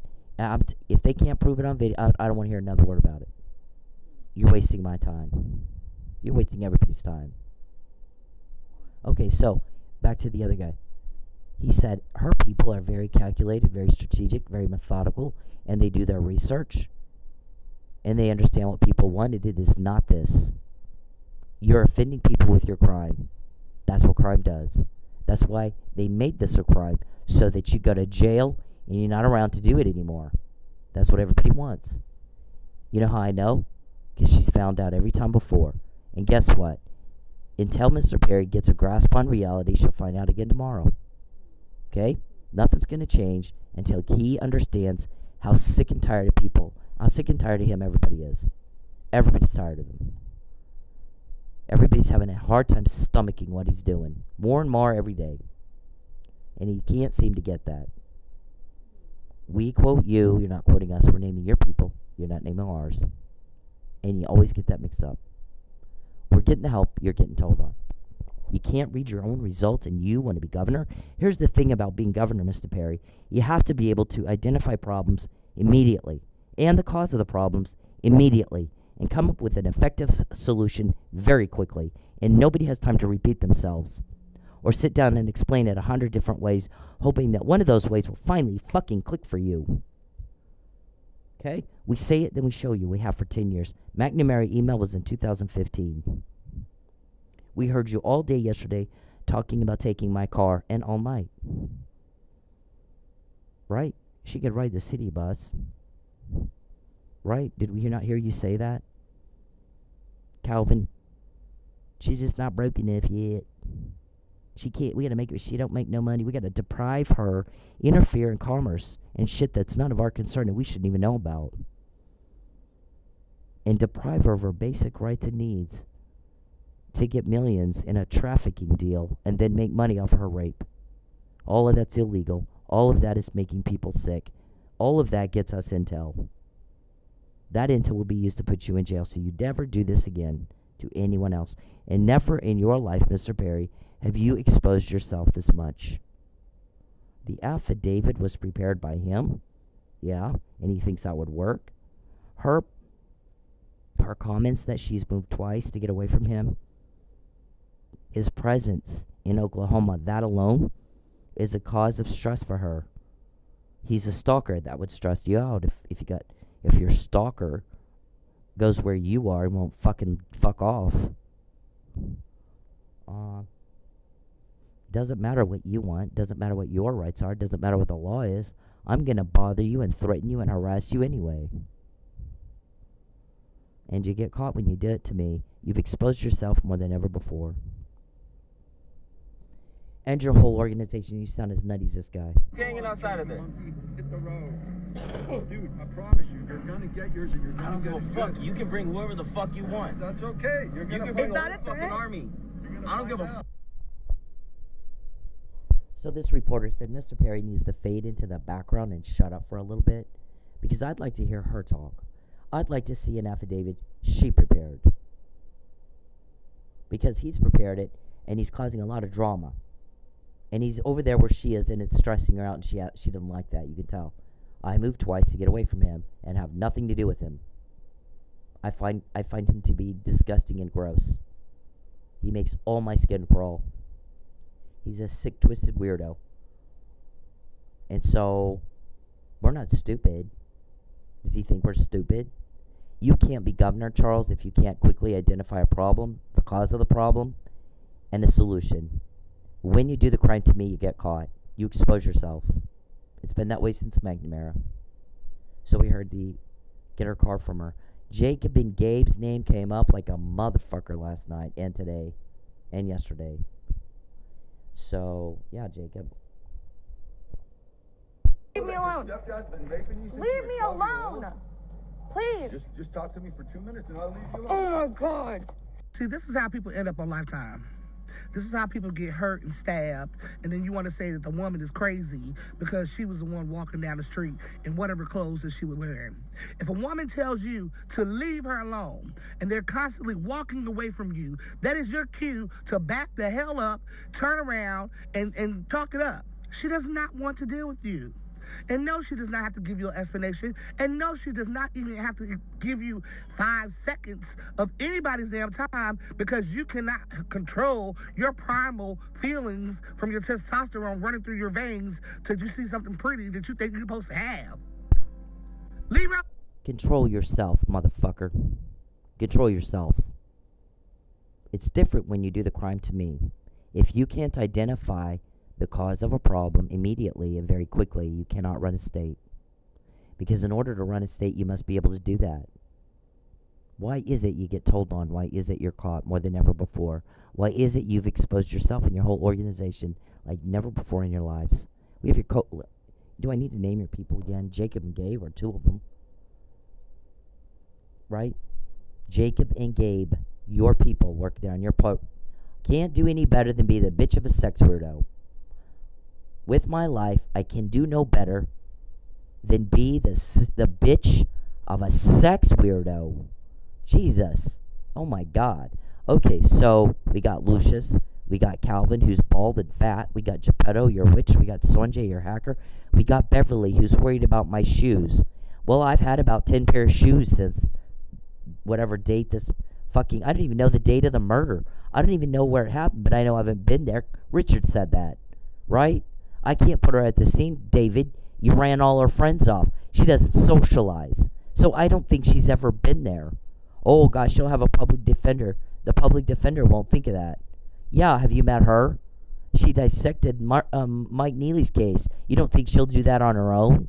if they can't prove it on video, I don't want to hear another word about it. You're wasting my time. You're wasting everybody's time. Okay, so back to the other guy. He said her people are very calculated, very strategic, very methodical, and they do their research. And they understand what people wanted. It is not this. You're offending people with your crime. That's what crime does. That's why they made this a crime, so that you go to jail and you're not around to do it anymore. That's what everybody wants. You know how I know? Because she's found out every time before. And guess what? Until Mr. Perry gets a grasp on reality, she'll find out again tomorrow. Okay? Nothing's going to change until he understands how sick and tired of people, how sick and tired of him everybody is. Everybody's tired of him. Everybody's having a hard time stomaching what he's doing. More and more every day. And he can't seem to get that. We quote you. You're not quoting us. We're naming your people. You're not naming ours. And you always get that mixed up. We're getting the help. You're getting told on. You can't read your own results and you want to be governor. Here's the thing about being governor, Mr. Perry. You have to be able to identify problems immediately and the cause of the problems immediately and come up with an effective solution very quickly. And nobody has time to repeat themselves or sit down and explain it 100 different ways, hoping that one of those ways will finally fucking click for you. Okay? We say it, then we show you. We have for 10 years. McNamara email was in 2015. We heard you all day yesterday talking about taking my car and all night. Right? She could ride the city bus. Right? Did we not hear you say that? Calvin, she's just not broke enough yet. She can't, we gotta make her, she don't make no money. We gotta deprive her, interfere in commerce and shit that's none of our concern and we shouldn't even know about. And deprive her of her basic rights and needs to get millions in a trafficking deal and then make money off her rape. All of that's illegal. All of that is making people sick. All of that gets us intel. That intel will be used to put you in jail, so you never do this again to anyone else. And never in your life, Mr. Perry, have you exposed yourself this much. The affidavit was prepared by him. Yeah, and he thinks that would work. Her comments that she's moved twice to get away from him. His presence in Oklahoma, that alone, is a cause of stress for her. He's a stalker. That would stress you out if your stalker goes where you are and won't fuck off. Doesn't matter what you want. Doesn't matter what your rights are. Doesn't matter what the law is. I'm going to bother you and threaten you and harass you anyway. And you get caught when you do it to me. You've exposed yourself more than ever before. And your whole organization. You sound as nutty as this guy. Hanging outside of there. Hit the road. Dude, I promise you, you're gonna get yours and you're I gonna don't get give a it fuck. good. You can bring whoever the fuck you want. That's okay. You're You gonna can find bring Is a that whole a fucking threat? army. I don't give a fuck. So this reporter said Mr. Perry needs to fade into the background and shut up for a little bit, because I'd like to hear her talk. I'd like to see an affidavit she prepared, because he's prepared it and he's causing a lot of drama, and he's over there where she is and it's stressing her out, and she doesn't like that. You can tell. I moved twice to get away from him and have nothing to do with him. I find him to be disgusting and gross. He makes all my skin crawl. He's a sick, twisted weirdo. And so, we're not stupid. Does he think we're stupid? You can't be governor, Charles, if you can't quickly identify a problem, the cause of the problem, and a solution. When you do the crime to me, you get caught. You expose yourself. It's been that way since McNamara. So we heard get her car from her. Jacob and Gabe's name came up like a motherfucker last night and today and yesterday. So, yeah, Jacob. Leave me alone. Stepdad's been raping you since you Leave were me 12 years alone. old? Please. Just talk to me for 2 minutes and I'll leave you alone. Oh my God. See, this is how people end up on Lifetime. This is how people get hurt and stabbed, and then you want to say that the woman is crazy because she was the one walking down the street in whatever clothes that she was wearing. If a woman tells you to leave her alone and they're constantly walking away from you, that is your cue to back the hell up, turn around, and talk it up. She does not want to deal with you. And no, she does not have to give you an explanation. And no, she does not even have to give you 5 seconds of anybody's damn time, because you cannot control your primal feelings from your testosterone running through your veins till you see something pretty that you think you're supposed to have. Leave her. Control yourself, motherfucker. Control yourself. It's different when you do the crime to me. If you can't identify the cause of a problem immediately and very quickly, you cannot run a state. Because in order to run a state, you must be able to do that. Why is it you get told on? Why is it you're caught more than ever before? Why is it you've exposed yourself and your whole organization like never before in your lives? We have your do I need to name your people again? Jacob and Gabe are 2 of them. Right? Jacob and Gabe, your people work there on your part. Can't do any better than be the bitch of a sex weirdo. With my life, I can do no better than be the bitch of a sex weirdo. Jesus. Oh my God. Okay, so we got Lucius. We got Calvin, who's bald and fat. We got Geppetto, your witch. We got Sonjay, your hacker. We got Beverly, who's worried about my shoes. Well, I've had about 10 pair of shoes since whatever date this fucking... I don't even know the date of the murder. I don't even know where it happened, but I know I haven't been there. Richard said that, right? I can't put her at the scene, David. You ran all her friends off. She doesn't socialize. So I don't think she's ever been there. Oh, gosh, she'll have a public defender. The public defender won't think of that. Yeah, have you met her? She dissected Mike Neely's case. You don't think she'll do that on her own?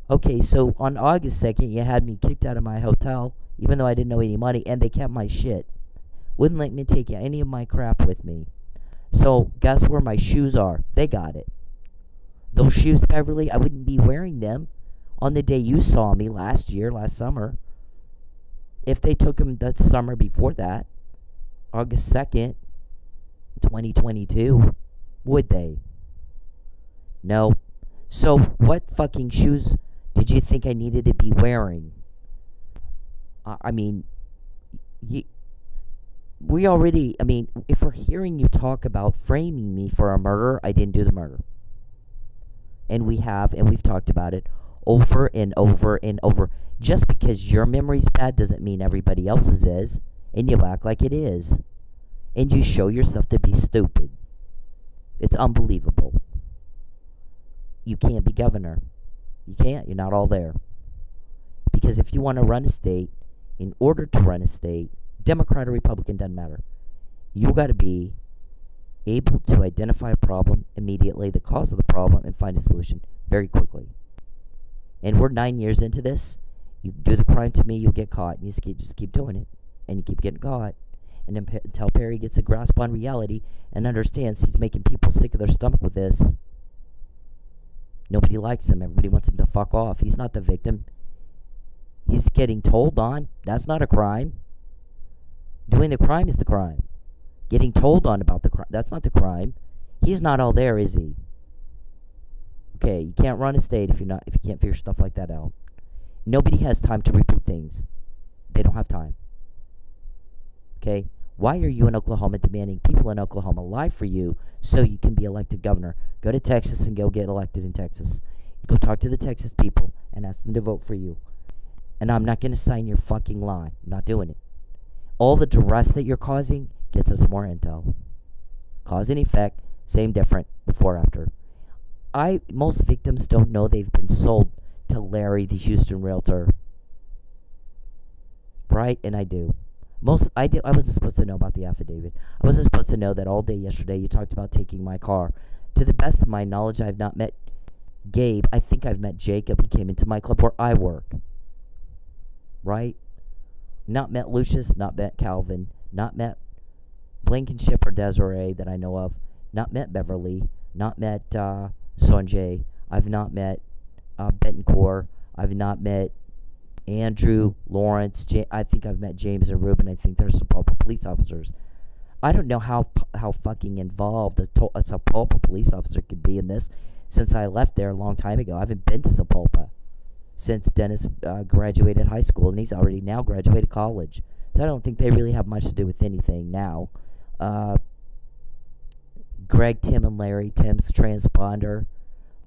Okay, so on August 2nd, you had me kicked out of my hotel, even though I didn't know any money, and they kept my shit. Wouldn't let me take any of my crap with me. So, guess where my shoes are? They got it. Those shoes, Beverly, I wouldn't be wearing them on the day you saw me last summer. If they took them that summer before that, August 2nd, 2022, would they? No. So, what fucking shoes did you think I needed to be wearing? I mean, we already, if we're hearing you talk about framing me for a murder, I didn't do the murder. And we've talked about it over and over and over. Just because your memory's bad doesn't mean everybody else's is, and you act like it is. And you show yourself to be stupid. It's unbelievable. You can't be governor. You can't. You're not all there. Because if you want to run a state, in order to run a state, Democrat or Republican, doesn't matter. You got to be able to identify a problem immediately, the cause of the problem, and find a solution very quickly. And we're 9 years into this. You do the crime to me, you'll get caught. And you just keep doing it. And you keep getting caught. And then until Perry gets a grasp on reality and understands he's making people sick of their stomach with this. Nobody likes him. Everybody wants him to fuck off. He's not the victim. He's getting told on. That's not a crime. Doing the crime is the crime. Getting told on about the crime, that's not the crime. He's not all there, is he? Okay, you can't run a state if you can't figure stuff like that out. Nobody has time to repeat things. They don't have time. Okay? Why are you in Oklahoma demanding people in Oklahoma lie for you so you can be elected governor? Go to Texas and go get elected in Texas. Go talk to the Texas people and ask them to vote for you. And I'm not going to sign your fucking lie. I'm not doing it. All the duress that you're causing gets us more intel. Cause and effect, same, different, before, after. Most victims don't know they've been sold to Larry, the Houston realtor. Right? And I do. I wasn't supposed to know about the affidavit. I wasn't supposed to know that all day yesterday you talked about taking my car. To the best of my knowledge, I have not met Gabe. I think I've met Jacob. He came into my club where I work. Right? Not met Lucius, not met Calvin, not met Blankenship or Desiree that I know of, not met Beverly, not met Sanjay. I've not met Betancourt. I've not met Andrew, Lawrence. I think I've met James and Ruben. I think they're Sapulpa police officers. I don't know how fucking involved a Sapulpa police officer could be in this since I left there a long time ago. I haven't been to Sapulpa since Dennis graduated high school, and he's already now graduated college. So I don't think they really have much to do with anything now. Greg, Tim, and Larry. Tim's transponder.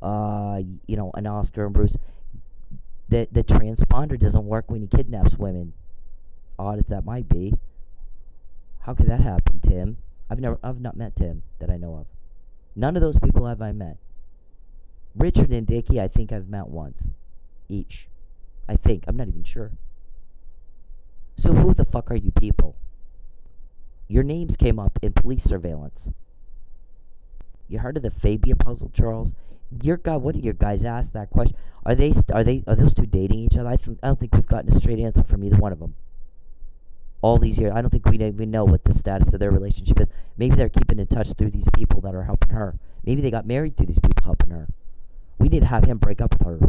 And Oscar and Bruce. The transponder doesn't work when he kidnaps women. Odd as that might be. How could that happen, Tim? I've not met Tim that I know of. None of those people have I met. Richard and Dickie, I think I've met once. Each. I think. I'm not even sure. So who the fuck are you people? Your names came up in police surveillance. You heard of the Fabian puzzle, Charles? One of your guys asked that question. Are those two dating each other? I don't think we've gotten a straight answer from either one of them. All these years, I don't think we even know what the status of their relationship is. Maybe they're keeping in touch through these people that are helping her. Maybe they got married through these people helping her. We need to have him break up with her.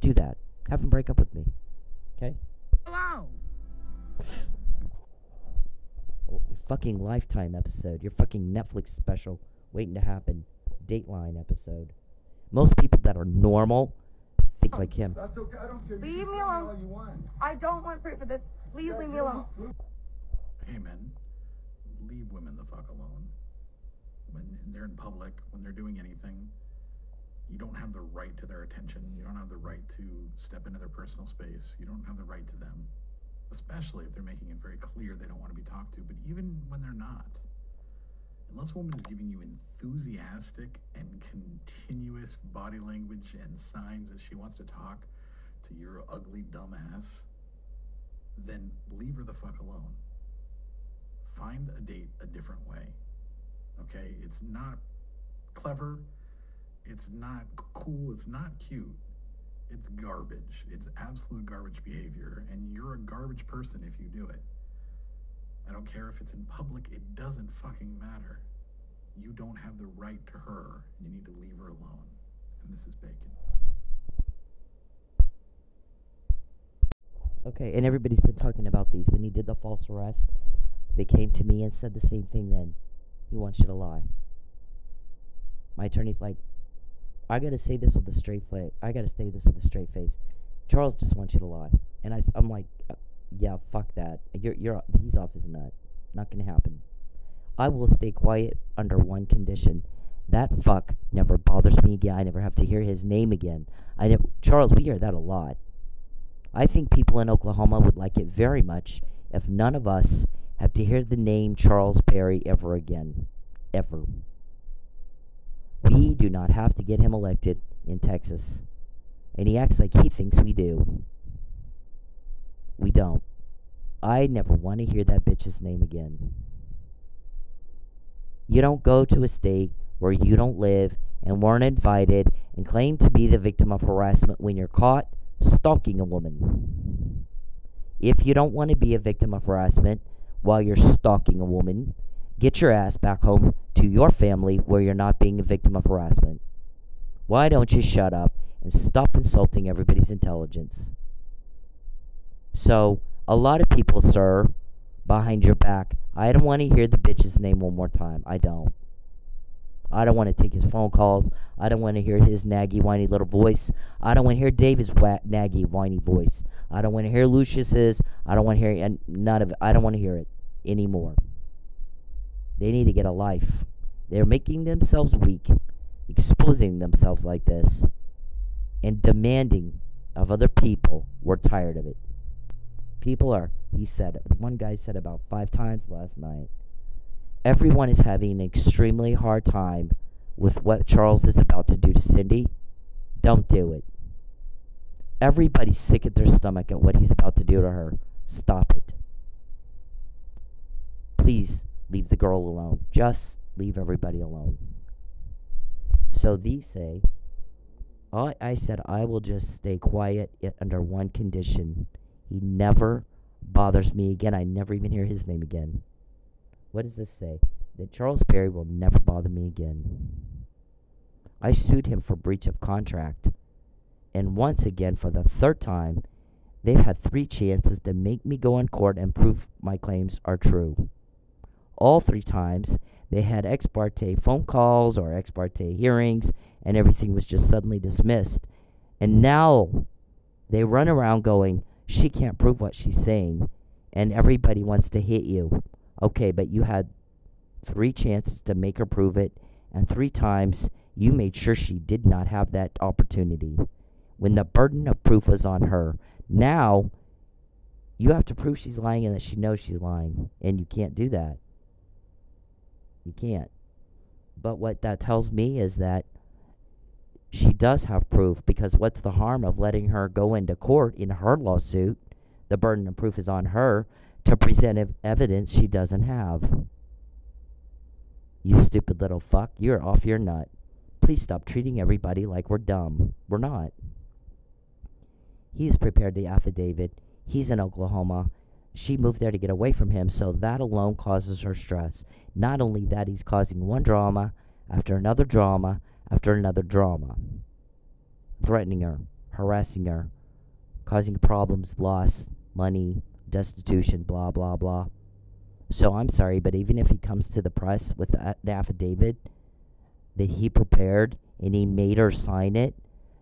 Do that. Have him break up with me. Okay? Hello. Your fucking Lifetime episode. Your fucking Netflix special waiting to happen. Dateline episode. Most people that are normal think like him. That's okay. I don't care. Leave You me can tell alone. all you want. I don't want proof of this. Please leave me alone. Hey, men, leave women the fuck alone. When they're in public, when they're doing anything, you don't have the right to their attention. You don't have the right to step into their personal space. You don't have the right to them, especially if they're making it very clear they don't want to be talked to. But even when they're not, unless a woman is giving you enthusiastic and continuous body language and signs that she wants to talk to your ugly dumb ass, then leave her the fuck alone. Find a date a different way. Okay? It's not clever. It's not cool. It's not cute. It's garbage. It's absolute garbage behavior. And you're a garbage person if you do it. I don't care if it's in public. It doesn't fucking matter. You don't have the right to her. You need to leave her alone. And this is Bacon. Okay, and everybody's been talking about these. When he did the false arrest, they came to me and said the same thing then. He wants you to lie. My attorney's like, I gotta say this with a straight face. I gotta say this with a straight face. Charles just wants you to lie. And I'm like, yeah, fuck that. He's off his nut. Not gonna happen. I will stay quiet under one condition. That fuck never bothers me again. I never have to hear his name again. Charles, we hear that a lot. I think people in Oklahoma would like it very much if none of us have to hear the name Charles Perry ever again. Ever. We do not have to get him elected in Texas. And he acts like he thinks we do. We don't. I never want to hear that bitch's name again. You don't go to a state where you don't live and weren't invited and claim to be the victim of harassment when you're caught stalking a woman. If you don't want to be a victim of harassment while you're stalking a woman, get your ass back home to your family where you're not being a victim of harassment. Why don't you shut up and stop insulting everybody's intelligence? So, a lot of people, sir, behind your back, I don't want to hear the bitch's name one more time. I don't. I don't want to take his phone calls. I don't want to hear his naggy, whiny little voice. I don't want to hear David's naggy, whiny voice. I don't want to hear Lucius's. I don't want to hear none of it. I don't want to hear it anymore. They need to get a life. They're making themselves weak, exposing themselves like this, and demanding of other people. We're tired of it. People are, he said, one guy said about 5 times last night, everyone is having an extremely hard time with what Charles is about to do to Cindy. Don't do it. Everybody's sick at their stomach at what he's about to do to her. Stop it. Please leave the girl alone. Just leave everybody alone. So these say, I said I will just stay quiet under one condition. He never bothers me again. I never even hear his name again. What does this say? That Charles Perry will never bother me again. I sued him for breach of contract. And once again, for the 3rd time, they've had 3 chances to make me go in court and prove my claims are true. All 3 times, they had ex parte phone calls or ex parte hearings, and everything was just suddenly dismissed. And now they run around going, she can't prove what she's saying, and everybody wants to hit you. Okay, but you had 3 chances to make her prove it, and 3 times you made sure she did not have that opportunity. When the burden of proof was on her, now you have to prove she's lying and that she knows she's lying, and you can't do that. You can't. But what that tells me is that she does have proof, because what's the harm of letting her go into court in her lawsuit? The burden of proof is on her to present evidence she doesn't have. You stupid little fuck, you're off your nut. Please stop treating everybody like we're dumb. We're not. He's prepared the affidavit. He's in Oklahoma. She moved there to get away from him, so that alone causes her stress. Not only that, he's causing one drama after another drama after another drama. Threatening her, harassing her, causing problems, loss, money, destitution, blah, blah, blah. So I'm sorry, but even if he comes to the press with the affidavit that he prepared and he made her sign it,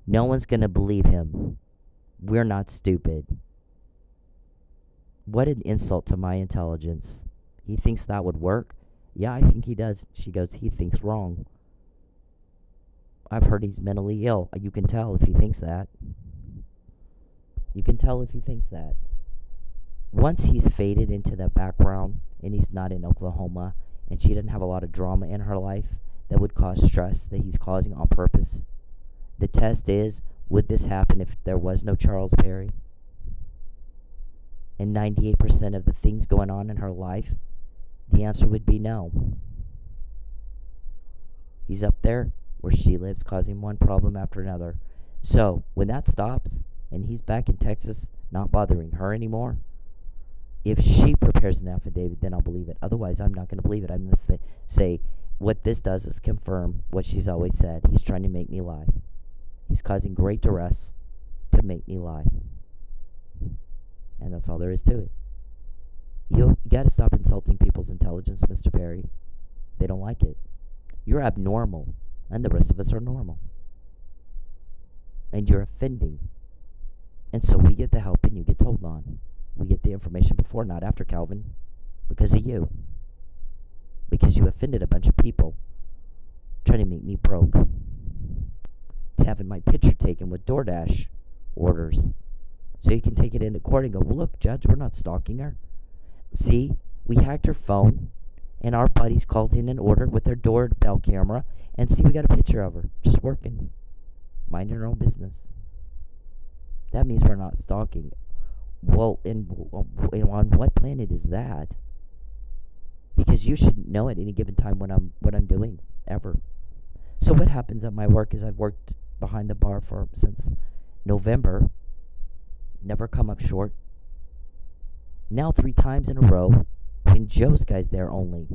no one's going to believe him. We're not stupid. What an insult to my intelligence. He thinks that would work? Yeah, I think he does. She goes, he thinks wrong. I've heard he's mentally ill. You can tell if he thinks that. You can tell if he thinks that. Once he's faded into the background and he's not in Oklahoma and she doesn't have a lot of drama in her life that would cause stress that he's causing on purpose, the test is, would this happen if there was no Charles Perry? And 98% of the things going on in her life, the answer would be no. He's up there where she lives, causing one problem after another. So, when that stops, and he's back in Texas, not bothering her anymore, if she prepares an affidavit, then I'll believe it. Otherwise, I'm not going to believe it. I'm going to say, what this does is confirm what she's always said. He's trying to make me lie. He's causing great duress to make me lie. And that's all there is to it. You got to stop insulting people's intelligence, Mr. Perry. They don't like it. You're abnormal, and the rest of us are normal. And you're offending. And so we get the help and you get told on. We get the information before, not after, Calvin. Because of you. Because you offended a bunch of people trying to make me broke. To having my picture taken with DoorDash orders. So you can take it into court and go, well, look, Judge, we're not stalking her. See, we hacked her phone, and our buddies called in an order with their doorbell camera, and see, we got a picture of her, just working, minding her own business. That means we're not stalking. Well, on what planet is that? because you should know at any given time what I'm doing ever. So what happens at my work is I've worked behind the bar since November, never come up short. Now 3 times in a row, when Joe's guy's there only.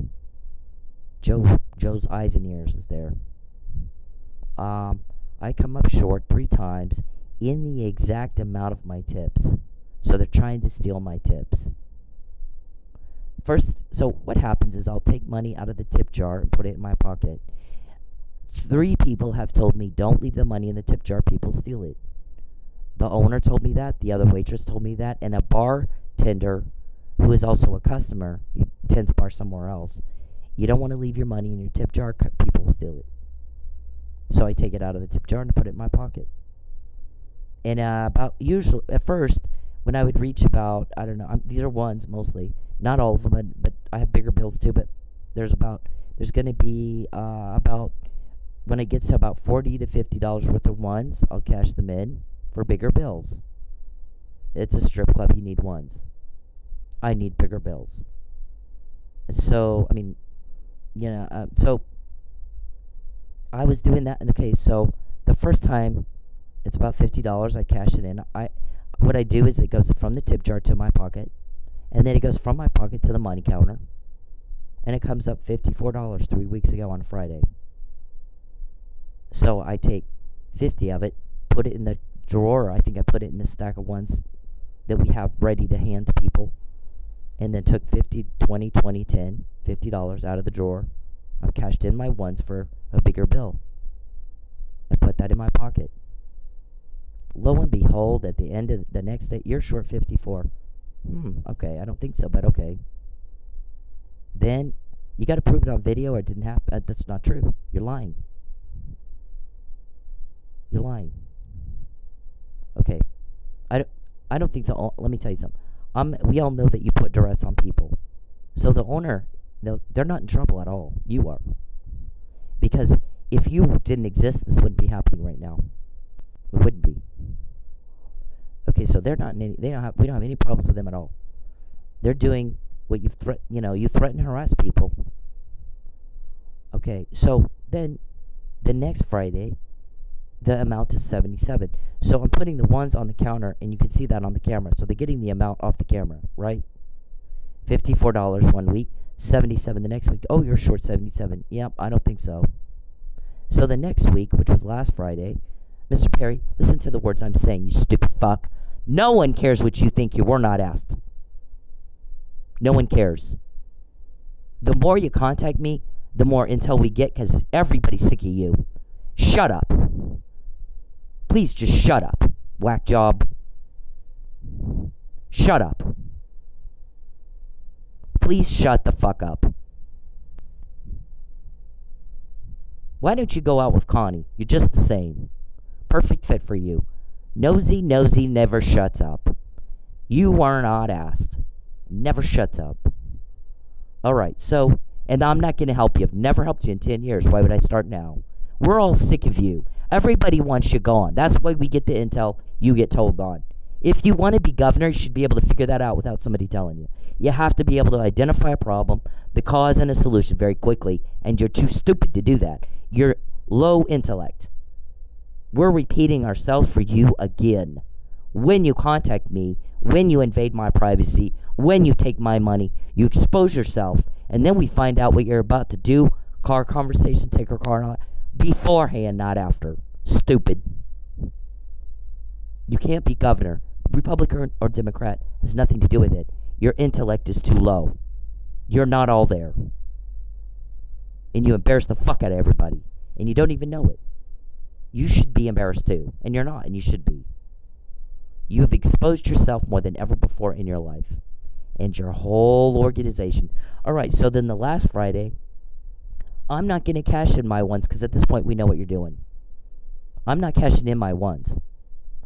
Joe's eyes and ears is there. I come up short 3 times in the exact amount of my tips. So they're trying to steal my tips. First, so what happens is I'll take money out of the tip jar and put it in my pocket. 3 people have told me, don't leave the money in the tip jar, people steal it. The owner told me that, the other waitress told me that, and a bartender who is also a customer, he tends to bar somewhere else. You don't want to leave your money in your tip jar, people will steal it. So I take it out of the tip jar and put it in my pocket. And usually, at first, when I would reach about, I don't know, these are ones mostly, not all of them, but I have bigger bills too, but there's going to be about, when it gets to about $40 to $50 worth of ones, I'll cash them in for bigger bills. It's a strip club, you need ones. I need bigger bills. So, I mean, so I was doing that, and okay, so the first time, it's about $50, I cash it in. What I do is it goes from the tip jar to my pocket, and then it goes from my pocket to the money counter, and it comes up $54 3 weeks ago on a Friday. So I take 50 of it, put it in the drawer. I think I put it in a stack of ones that we have ready to hand to people, and then took 50, 20, 20, 10, $50 out of the drawer. I cashed in my ones for a bigger bill. I put that in my pocket. Lo and behold, at the end of the next day, you're short 54. Okay, I don't think so, but okay. Then, you got to prove it on video or it didn't happen. That's not true. You're lying. You're lying. Okay. I don't think let me tell you something. We all know that you put duress on people. So the owner, they're not in trouble at all. You are. Because if you didn't exist, this wouldn't be happening right now. It wouldn't be. Okay, so they're not in any, we don't have any problems with them at all. They're doing what you threaten and harass people. Okay, so then the next Friday, the amount is 77. So I'm putting the ones on the counter, and you can see that on the camera. So they're getting the amount off the camera, right? $54 one week, 77 the next week. Oh, you're short 77. Yep, I don't think so. So the next week, which was last Friday, Mr. Perry, listen to the words I'm saying, you stupid fuck. No one cares what you think. You were not asked. No one cares. The more you contact me, the more intel we get, because everybody's sick of you. Shut up. Please just shut up, whack job. Shut up. Please shut the fuck up. Why don't you go out with Connie? You're just the same. Perfect fit for you. Nosy never shuts up. You are not asked. Never shuts up. Alright, so, and I'm not going to help you. I've never helped you in 10 years. Why would I start now? We're all sick of you. Everybody wants you gone. That's why we get the intel you get told on. If you want to be governor, you should be able to figure that out without somebody telling you. You have to be able to identify a problem, the cause, and a solution very quickly, and you're too stupid to do that. You're low intellect. We're repeating ourselves for you again. When you contact me, when you invade my privacy, when you take my money, you expose yourself, and then we find out what you're about to do. Car conversation, take her car, and all that. Beforehand, not after. Stupid. You can't be governor. Republican or Democrat has nothing to do with it. Your intellect is too low. You're not all there. And you embarrass the fuck out of everybody. And you don't even know it. You should be embarrassed too. And you're not, and you should be. You have exposed yourself more than ever before in your life. And your whole organization. Alright, so then the last Friday, I'm not going to cash in my ones because at this point we know what you're doing. I'm not cashing in my ones.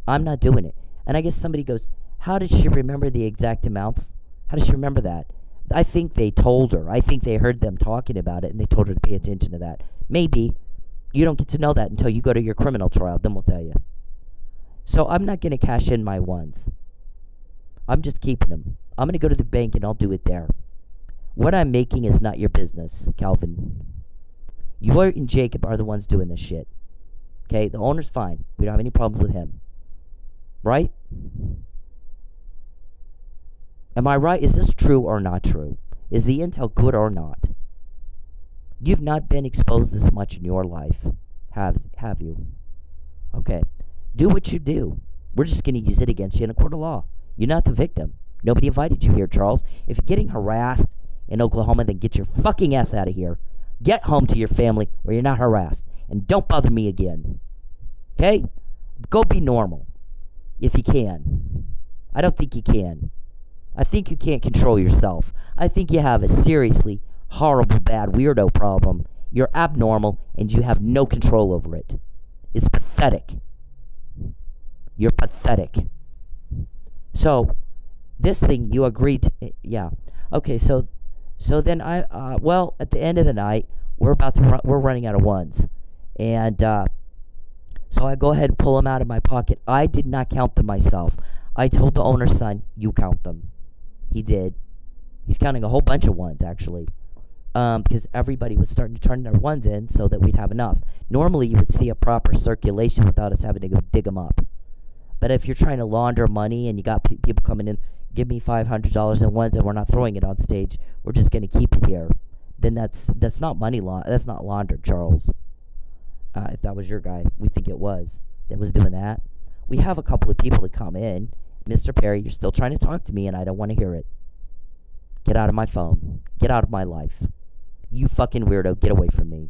I'm not doing it. And I guess somebody goes, how did she remember the exact amounts? How does she remember that? I think they told her. I think they heard them talking about it and they told her to pay attention to that. Maybe. You don't get to know that until you go to your criminal trial. Then we'll tell you. So I'm not going to cash in my ones. I'm just keeping them. I'm going to go to the bank and I'll do it there. What I'm making is not your business, Calvin. You and Jacob are the ones doing this shit. Okay? The owner's fine. We don't have any problems with him. Right? Am I right? Is this true or not true? Is the intel good or not? You've not been exposed this much in your life. Have you? Okay. Do what you do. We're just going to use it against you in a court of law. You're not the victim. Nobody invited you here, Charles. If you're getting harassed in Oklahoma, then get your fucking ass out of here. Get home to your family where you're not harassed. And don't bother me again. Okay? Go be normal. If you can. I don't think you can. I think you can't control yourself. I think you have a seriously horrible, bad weirdo problem. You're abnormal and you have no control over it. It's pathetic. You're pathetic. So, this thing you agreed to, yeah. Okay, so then well, at the end of the night, we're running out of ones. And, so I go ahead and pull them out of my pocket. I did not count them myself. I told the owner's son, you count them. He did. He's counting a whole bunch of ones, actually. Because everybody was starting to turn their ones in so that we'd have enough. Normally, you would see a proper circulation without us having to go dig them up. But if you're trying to launder money and you got people coming in, give me $500 in ones and we're not throwing it on stage, we're just going to keep it here, then that's not money that's not laundered, Charles. If that was your guy, we think it was, that was doing that. We have a couple of people that come in. Mr. Perry, you're still trying to talk to me and I don't want to hear it. Get out of my phone. Get out of my life. You fucking weirdo, get away from me.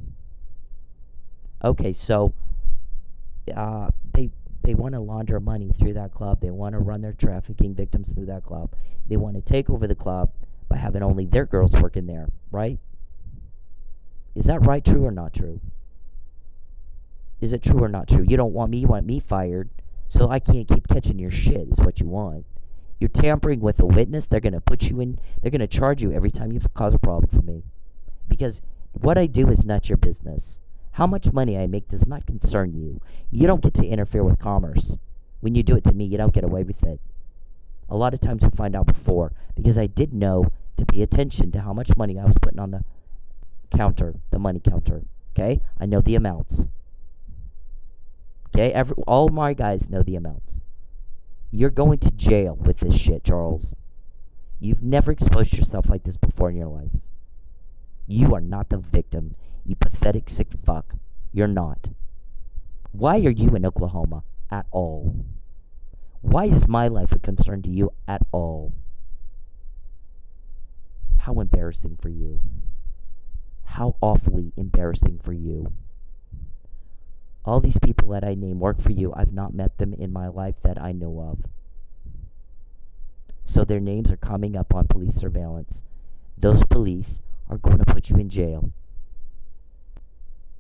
Okay, so they want to launder money through that club. They want to run their trafficking victims through that club. They want to take over the club by having only their girls working there, right? Is that right, true, or not true? Is it true or not true? You don't want me, you want me fired, so I can't keep catching your shit, is what you want. You're tampering with a witness. They're going to put you in, they're going to charge you every time you cause a problem for me. Because what I do is not your business. How much money I make does not concern you. You don't get to interfere with commerce. When you do it to me, you don't get away with it. A lot of times we find out before, because I did know to pay attention to how much money I was putting on the counter, the money counter. Okay? I know the amounts. Okay? All my guys know the amounts. You're going to jail with this shit, Charles. You've never exposed yourself like this before in your life. You are not the victim, you pathetic sick fuck. You're not. Why are you in Oklahoma at all? Why is my life a concern to you at all? How embarrassing for you. How awfully embarrassing for you. All these people that I name work for you. I've not met them in my life that I know of. So their names are coming up on police surveillance. Those police are going to put you in jail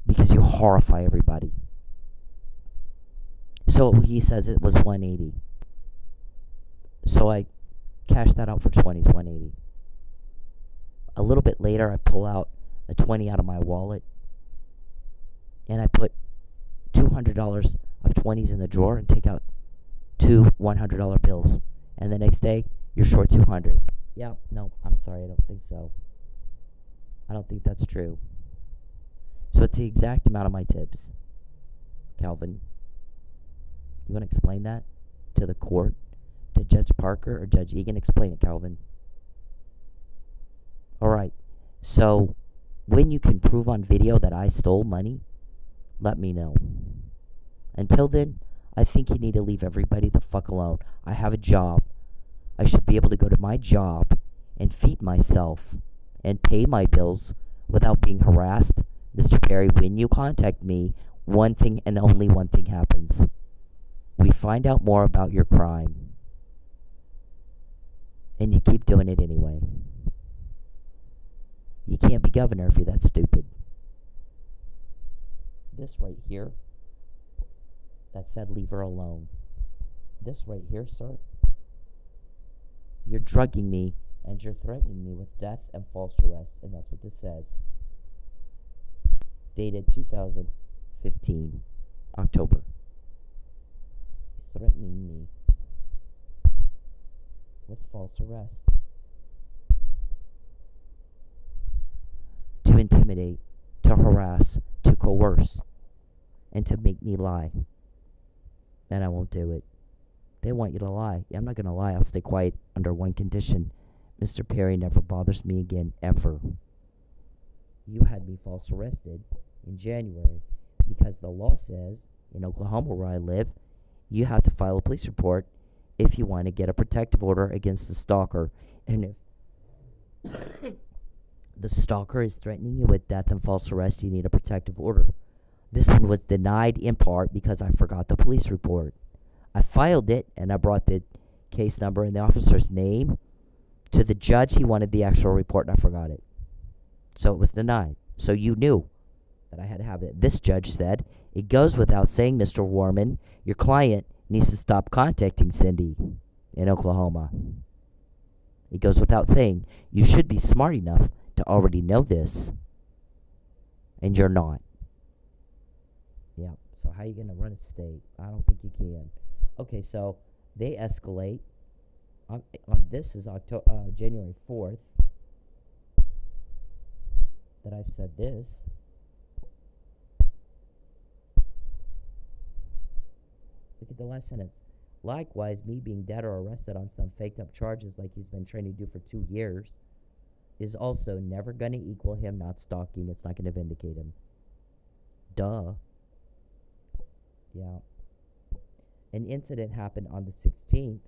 because you horrify everybody. So he says it was 180. So I cashed that out for 20s, 180. A little bit later, I pull out a 20 out of my wallet and I put $200 of 20s in the drawer and take out two $100 bills. And the next day, you're short 200. Yeah, no, I'm sorry, I don't think so. I don't think that's true. So it's the exact amount of my tips. Calvin, you want to explain that to the court? To Judge Parker or Judge Egan? Explain it, Calvin. Alright, so when you can prove on video that I stole money, let me know. Until then, I think you need to leave everybody the fuck alone. I have a job. I should be able to go to my job and feed myself and pay my bills without being harassed. Mr. Perry, when you contact me, one thing and only one thing happens. We find out more about your crime. And you keep doing it anyway. You can't be governor if you're that stupid. This right here, that said leave her alone. This right here, sir, you're drugging me and you're threatening me with death and false arrest, and that's what this says. Dated 2015, October. He's threatening me with false arrest. intimidate, to harass, to coerce, and to make me lie. And I won't do it. They want you to lie. I'm not going to lie. I'll stay quiet under one condition. Mr. Perry never bothers me again, ever. You had me false arrested in January because the law says, in Oklahoma where I live, you have to file a police report if you want to get a protective order against the stalker. And if the stalker is threatening you with death and false arrest, you need a protective order. This one was denied in part because I forgot the police report. I filed it, and I brought the case number and the officer's name to the judge. He wanted the actual report, and I forgot it. So it was denied. So you knew that I had to have it. This judge said, it goes without saying, Mr. Warman, your client needs to stop contacting Cindy in Oklahoma. It goes without saying. You should be smart enough to already know this, and you're not. Yeah, so how are you going to run a state? I don't think you can. Okay, so they escalate. This is January 4th that I've said this. Look at the last sentence. Likewise, me being dead or arrested on some faked up charges like he's been trying to do for 2 years is also never going to equal him not stalking. It's not going to vindicate him. Duh. Yeah. An incident happened on the 16th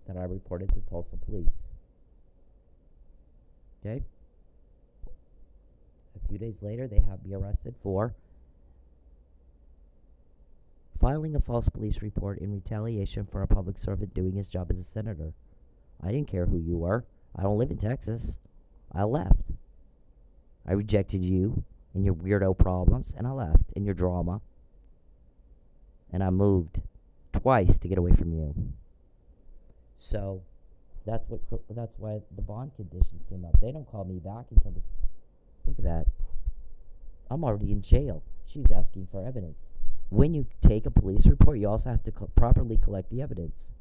that I reported to Tulsa police. Okay? A few days later, they have me arrested for filing a false police report in retaliation for a public servant doing his job as a senator. I didn't care who you were. I don't live in Texas. I left. I rejected you and your weirdo problems, and I left, and your drama. And I moved twice to get away from you. So that's why the bond conditions came up. They don't call me back until this. Look at that. I'm already in jail. She's asking for evidence. When you take a police report, you also have to properly collect the evidence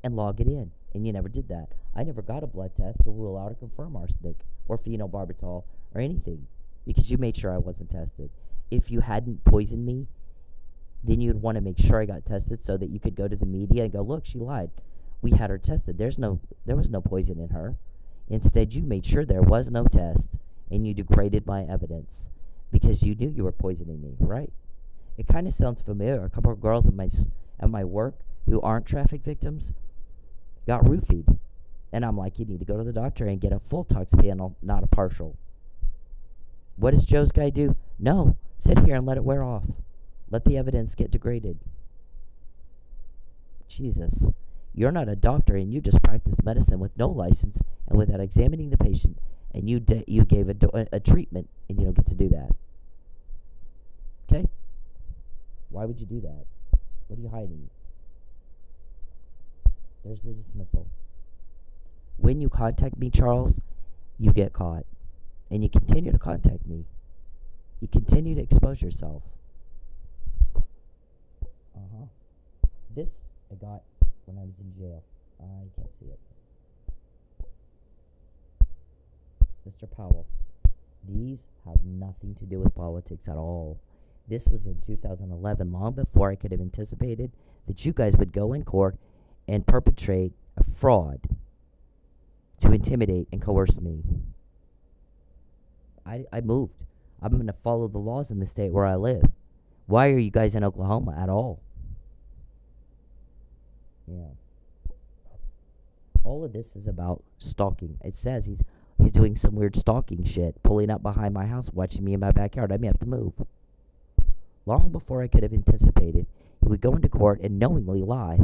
and log it in. And you never did that. I never got a blood test to rule out or confirm arsenic or phenobarbital or anything because you made sure I wasn't tested. If you hadn't poisoned me, then you'd want to make sure I got tested so that you could go to the media and go, look, she lied. We had her tested. There was no poison in her. Instead, you made sure there was no test, and you degraded my evidence because you knew you were poisoning me, right? It kind of sounds familiar. A couple of girls at my work who aren't traffic victims got roofied. And I'm like, you need to go to the doctor and get a full tox panel, not a partial. What does Joe's guy do? No, sit here and let it wear off. Let the evidence get degraded. Jesus. You're not a doctor, and you just practice medicine with no license and without examining the patient, and you gave a treatment, and you don't get to do that. Okay? Why would you do that? What are you hiding? There's the dismissal. When you contact me, Charles, you get caught. And you continue to contact me. You continue to expose yourself. This I got when I was in jail. I can't see it. Mr. Powell, these have nothing to do with politics at all. This was in 2011, long before I could have anticipated that you guys would go in court and perpetrate a fraud to intimidate and coerce me. I moved. I'm going to follow the laws in the state where I live. Why are you guys in Oklahoma at all? Yeah. All of this is about stalking. It says he's doing some weird stalking shit, pulling up behind my house, watching me in my backyard. I may have to move. Long before I could have anticipated, he would go into court and knowingly lie.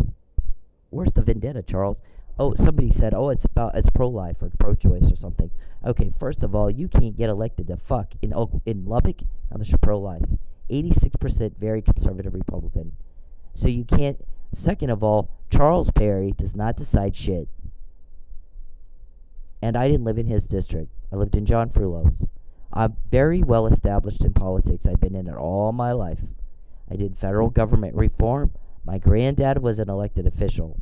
Where's the vendetta, Charles? Oh, somebody said, it's pro-life or pro-choice or something. Okay, first of all, you can't get elected to fuck in Lubbock unless you're pro-life. 86% very conservative Republican. So you can't. Second of all, Charles Perry does not decide shit. And I didn't live in his district. I lived in John Frullo's. I'm very well established in politics. I've been in it all my life. I did federal government reform. My granddad was an elected official.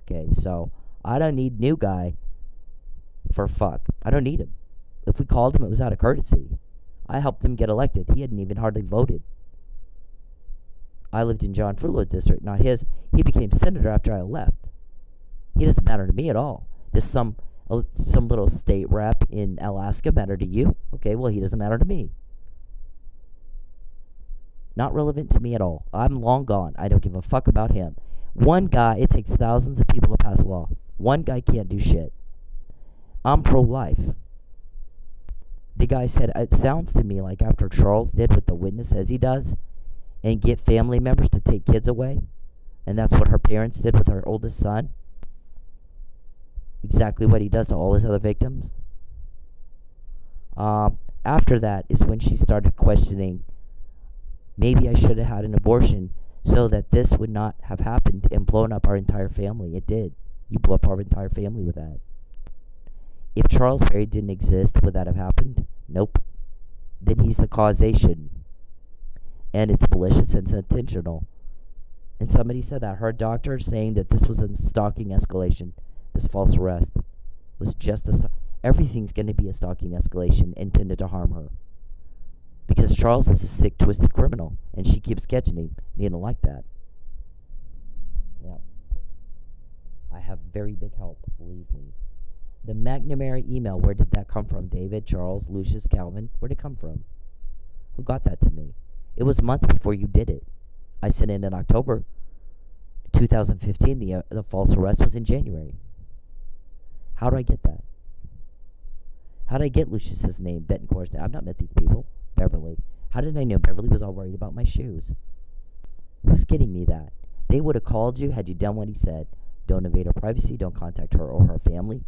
Okay, so I don't need new guy for fuck. I don't need him. If we called him, it was out of courtesy. I helped him get elected. He hadn't even hardly voted. I lived in John Frulo's district, not his. He became senator after I left. He doesn't matter to me at all. Does some little state rep in Alaska matter to you? Okay, well, he doesn't matter to me. Not relevant to me at all. I'm long gone. I don't give a fuck about him. One guy, it takes thousands of people to pass a law. One guy can't do shit. I'm pro-life. The guy said, it sounds to me like after Charles did what the witness says he does, and get family members to take kids away, and that's what her parents did with her oldest son, exactly what he does to all his other victims. After that is when she started questioning, maybe I should have had an abortion so that this would not have happened and blown up our entire family. It did. You blew up our entire family with that. If Charles Perry didn't exist, would that have happened? Nope. Then he's the causation. And it's malicious and it's intentional. And somebody said that. Her doctor saying that this was a stalking escalation. This false arrest was just a... Everything's going to be a stalking escalation intended to harm her. Because Charles is a sick, twisted criminal. And she keeps catching him. And he didn't like that. Yeah. I have very big help, believe me. The McNamara email, where did that come from? David, Charles, Lucius, Calvin? Where did it come from? Who got that to me? It was months before you did it. I sent it in October 2015. The false arrest was in January. How do I get that? How did I get Lucius's name, Betancourt's name? I've not met these people. Beverly. How did I know Beverly was all worried about my shoes? Who's getting me that? They would have called you had you done what he said. Don't invade her privacy. Don't contact her or her family.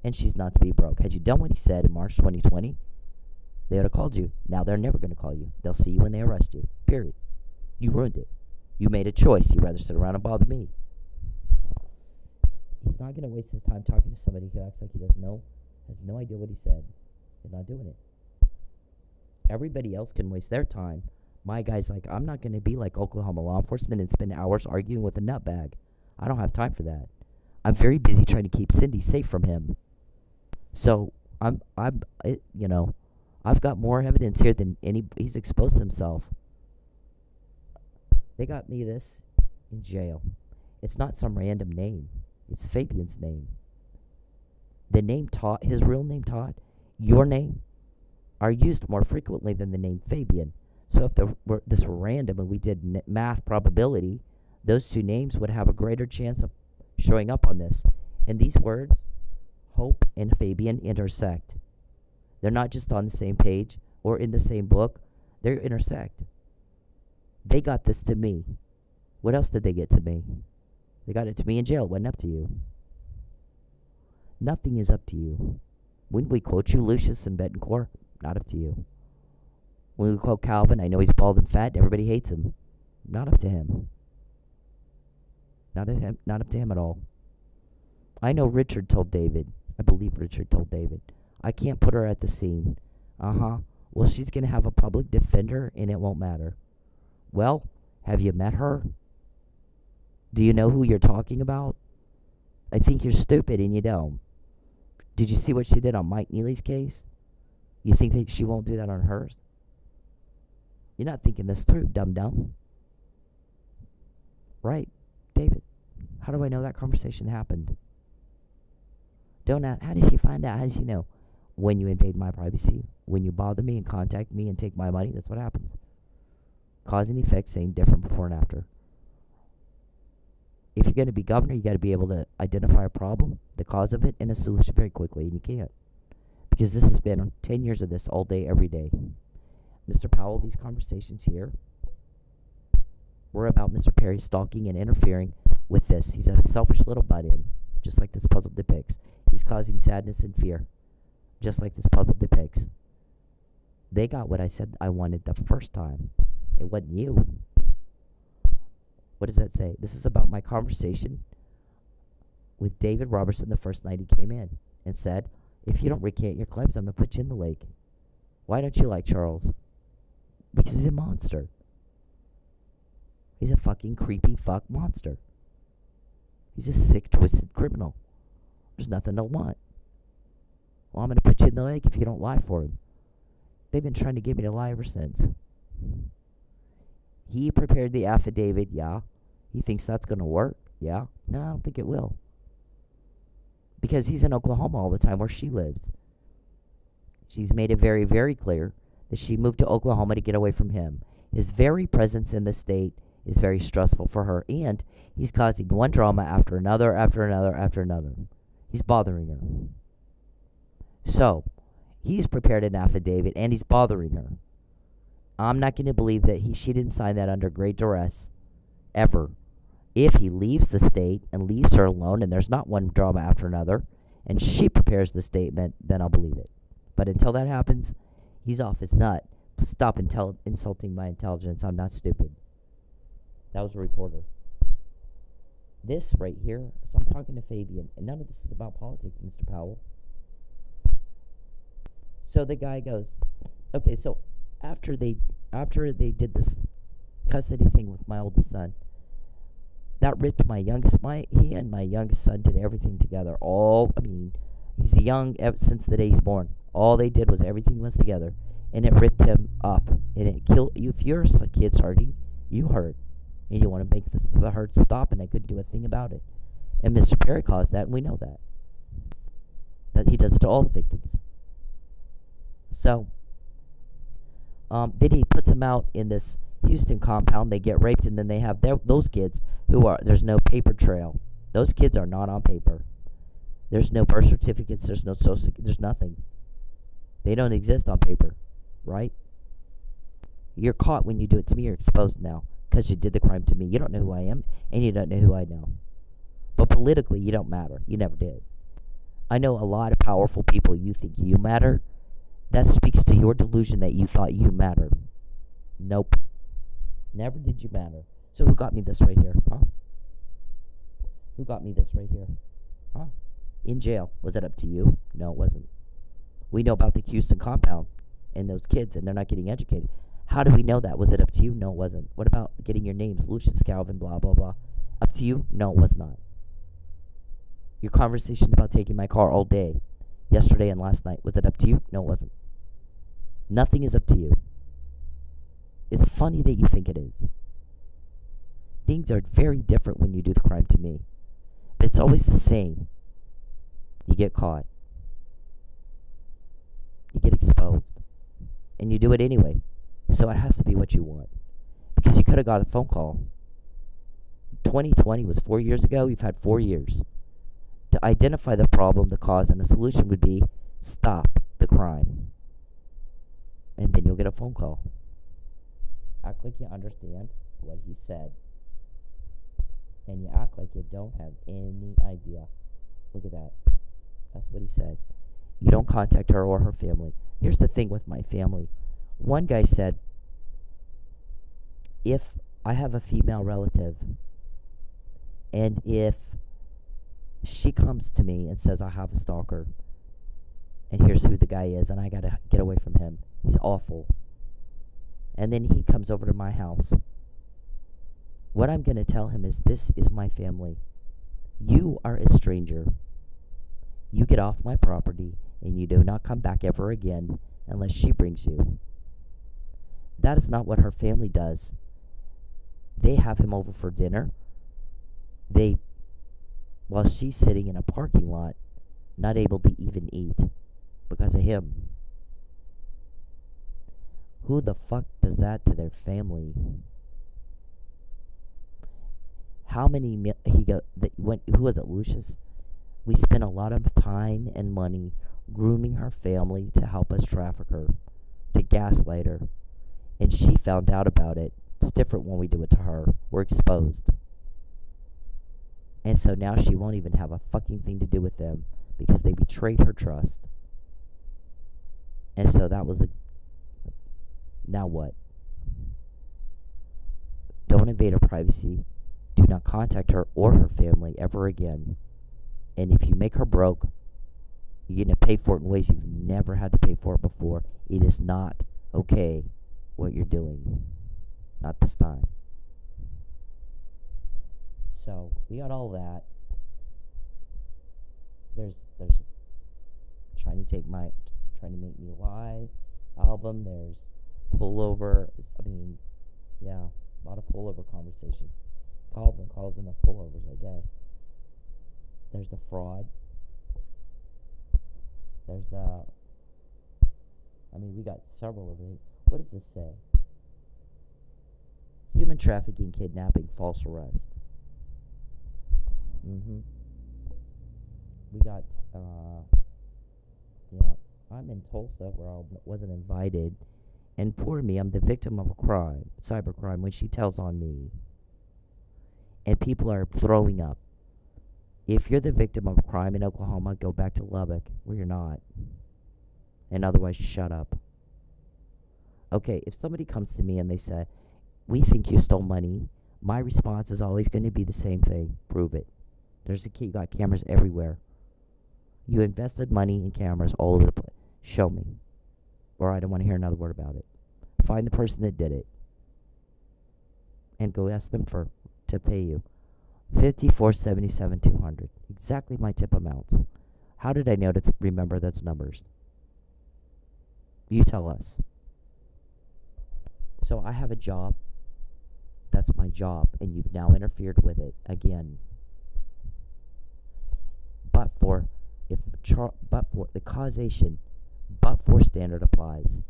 And she's not to be broke. Had you done what he said in March 2020, they would have called you. Now they're never going to call you. They'll see you when they arrest you. Period. You ruined it. You made a choice. You'd rather sit around and bother me. He's not going to waste his time talking to somebody who acts like he doesn't know, has no idea what he said. He's not doing it. Everybody else can waste their time. My guy's like, I'm not going to be like Oklahoma law enforcement and spend hours arguing with a nutbag. I don't have time for that. I'm very busy trying to keep Cindy safe from him. So I've got more evidence here than he's exposed himself. They got me this in jail. It's not some random name. It's Fabian's name. The name Todd, his real name Todd, your name, are used more frequently than the name Fabian. So if this were random and we did math probability, those two names would have a greater chance of showing up on this. And these words, Hope and Fabian, intersect. They're not just on the same page or in the same book. They intersect. They got this to me. What else did they get to me? They got it to me in jail. It wasn't up to you. Nothing is up to you. When we quote you, Lucius and Betancourt, not up to you. When we quote Calvin, I know he's bald and fat and everybody hates him. Not up to him. Not up to him at all. I know Richard told David. I believe Richard told David. I can't put her at the scene. Well, she's going to have a public defender and it won't matter. Well, have you met her? Do you know who you're talking about? I think you're stupid and you don't. Did you see what she did on Mike Neely's case? You think that she won't do that on hers? You're not thinking this through, dum-dum. Right, David. How do I know that conversation happened? Don't ask, how did she find out? How did she know? When you invade my privacy, when you bother me and contact me and take my money, that's what happens. Cause and effect, same, different before and after. If you're going to be governor, you got to be able to identify a problem, the cause of it, and a solution very quickly, and you can't. Because this has been 10 years of this all day, every day. Mr. Powell, these conversations here were about Mr. Perry stalking and interfering with this. He's a selfish little butt-in, just like this puzzle depicts. He's causing sadness and fear, just like this puzzle depicts. They got what I said I wanted the first time. It wasn't you. What does that say? This is about my conversation with David Robertson the first night he came in and said, if you don't recant your claims, I'm going to put you in the lake. Why don't you like Charles? Because he's a monster. He's a fucking creepy fuck monster. He's a sick, twisted criminal. There's nothing to want. Well, I'm going to put you in the lake if you don't lie for him. They've been trying to get me to lie ever since. He prepared the affidavit, yeah. He thinks that's going to work, yeah. No, I don't think it will. Because he's in Oklahoma all the time where she lives. She's made it very, very clear that she moved to Oklahoma to get away from him. His very presence in the state is very stressful for her, and he's causing one drama after another, after another, after another. He's bothering her. So, he's prepared an affidavit, and he's bothering her. I'm not going to believe that she didn't sign that under great duress, ever. If he leaves the state and leaves her alone, and there's not one drama after another, and she prepares the statement, then I'll believe it. But until that happens, he's off his nut. Stop insulting my intelligence. I'm not stupid. That was a reporter. This right here, so I'm talking to Fabian, and none of this is about politics, Mr. Powell. So the guy goes, okay, so after they did this custody thing with my oldest son, that ripped he and my youngest son did everything together. He's young since the day he's born. All they did was everything was together, and it ripped him up, and it killed you. If you're a kid starting, you hurt, and you want to make the hurt stop, and I couldn't do a thing about it. And Mr. Perry caused that, and we know that. That he does it to all the victims. So, then he puts them out in this Houston compound. They get raped, and then they have those kids there's no paper trail. Those kids are not on paper. There's no birth certificates. There's no social. There's nothing. They don't exist on paper, right? You're caught when you do it to me. You're exposed now because you did the crime to me. You don't know who I am, and you don't know who I know. But politically, you don't matter. You never did. I know a lot of powerful people. You think you matter. That speaks to your delusion that you thought you mattered. Nope. Never did you matter. So who got me this right here? Huh? Who got me this right here? Huh? In jail. Was it up to you? No, it wasn't. We know about the Houston compound and those kids, and they're not getting educated. How do we know that? Was it up to you? No, it wasn't. What about getting your names? Lucius Calvin, blah, blah, blah. Up to you? No, it was not. Your conversation about taking my car all day, yesterday and last night, was it up to you? No, it wasn't. Nothing is up to you. It's funny that you think it is. Things are very different when you do the crime to me. But it's always the same. You get caught. You get exposed. And you do it anyway. So it has to be what you want. Because you could have got a phone call. 2020 was 4 years ago. You've had 4 years. To identify the problem, the cause, and the solution would be stop the crime. And then you'll get a phone call. Act like you understand what he said. And you act like you don't have any idea. Look at that. That's what he said. You don't contact her or her family. Here's the thing with my family. One guy said, if I have a female relative, and if she comes to me and says I have a stalker, and here's who the guy is, and I gotta get away from him. He's awful. And then he comes over to my house. What I'm gonna tell him is, this is my family. You are a stranger. You get off my property, and you do not come back ever again unless she brings you. That is not what her family does. They have him over for dinner. While she's sitting in a parking lot, not able to even eat because of him. Who the fuck does that to their family? How many who was it, Lucius? We spent a lot of time and money grooming her family to help us traffic her, to gaslight her. And she found out about it. It's different when we do it to her. We're exposed. And so now she won't even have a fucking thing to do with them because they betrayed her trust. And so that was now what? Don't invade her privacy. Do not contact her or her family ever again. And if you make her broke, you're going to pay for it in ways you've never had to pay for it before. It is not okay what you're doing. Not this time. So, we got all that. There's trying to trying to make me lie album. There's pullover. I mean, yeah, a lot of pullover conversations. Calvin calls them the pullovers, I guess. There's the fraud. There's the. I mean, we got several of them. What does this say? Human trafficking, kidnapping, false arrest. We got, yeah, I'm in Tulsa where I wasn't invited. And poor me, I'm the victim of a crime, cybercrime, when she tells on me. And people are throwing up. If you're the victim of a crime in Oklahoma, go back to Lubbock, where you're not. And otherwise, shut up. Okay, if somebody comes to me and they say, we think you stole money, my response is always going to be the same thing. Prove it. There's a key. You got cameras everywhere. You invested money in cameras all over the place. Show me. Or I don't want to hear another word about it. Find the person that did it. And go ask them to pay you. $54.77 $200. Exactly my tip amounts. How did I know to remember those numbers? You tell us. So I have a job. That's my job, and you've now interfered with it again. But for the causation, but for standard applies.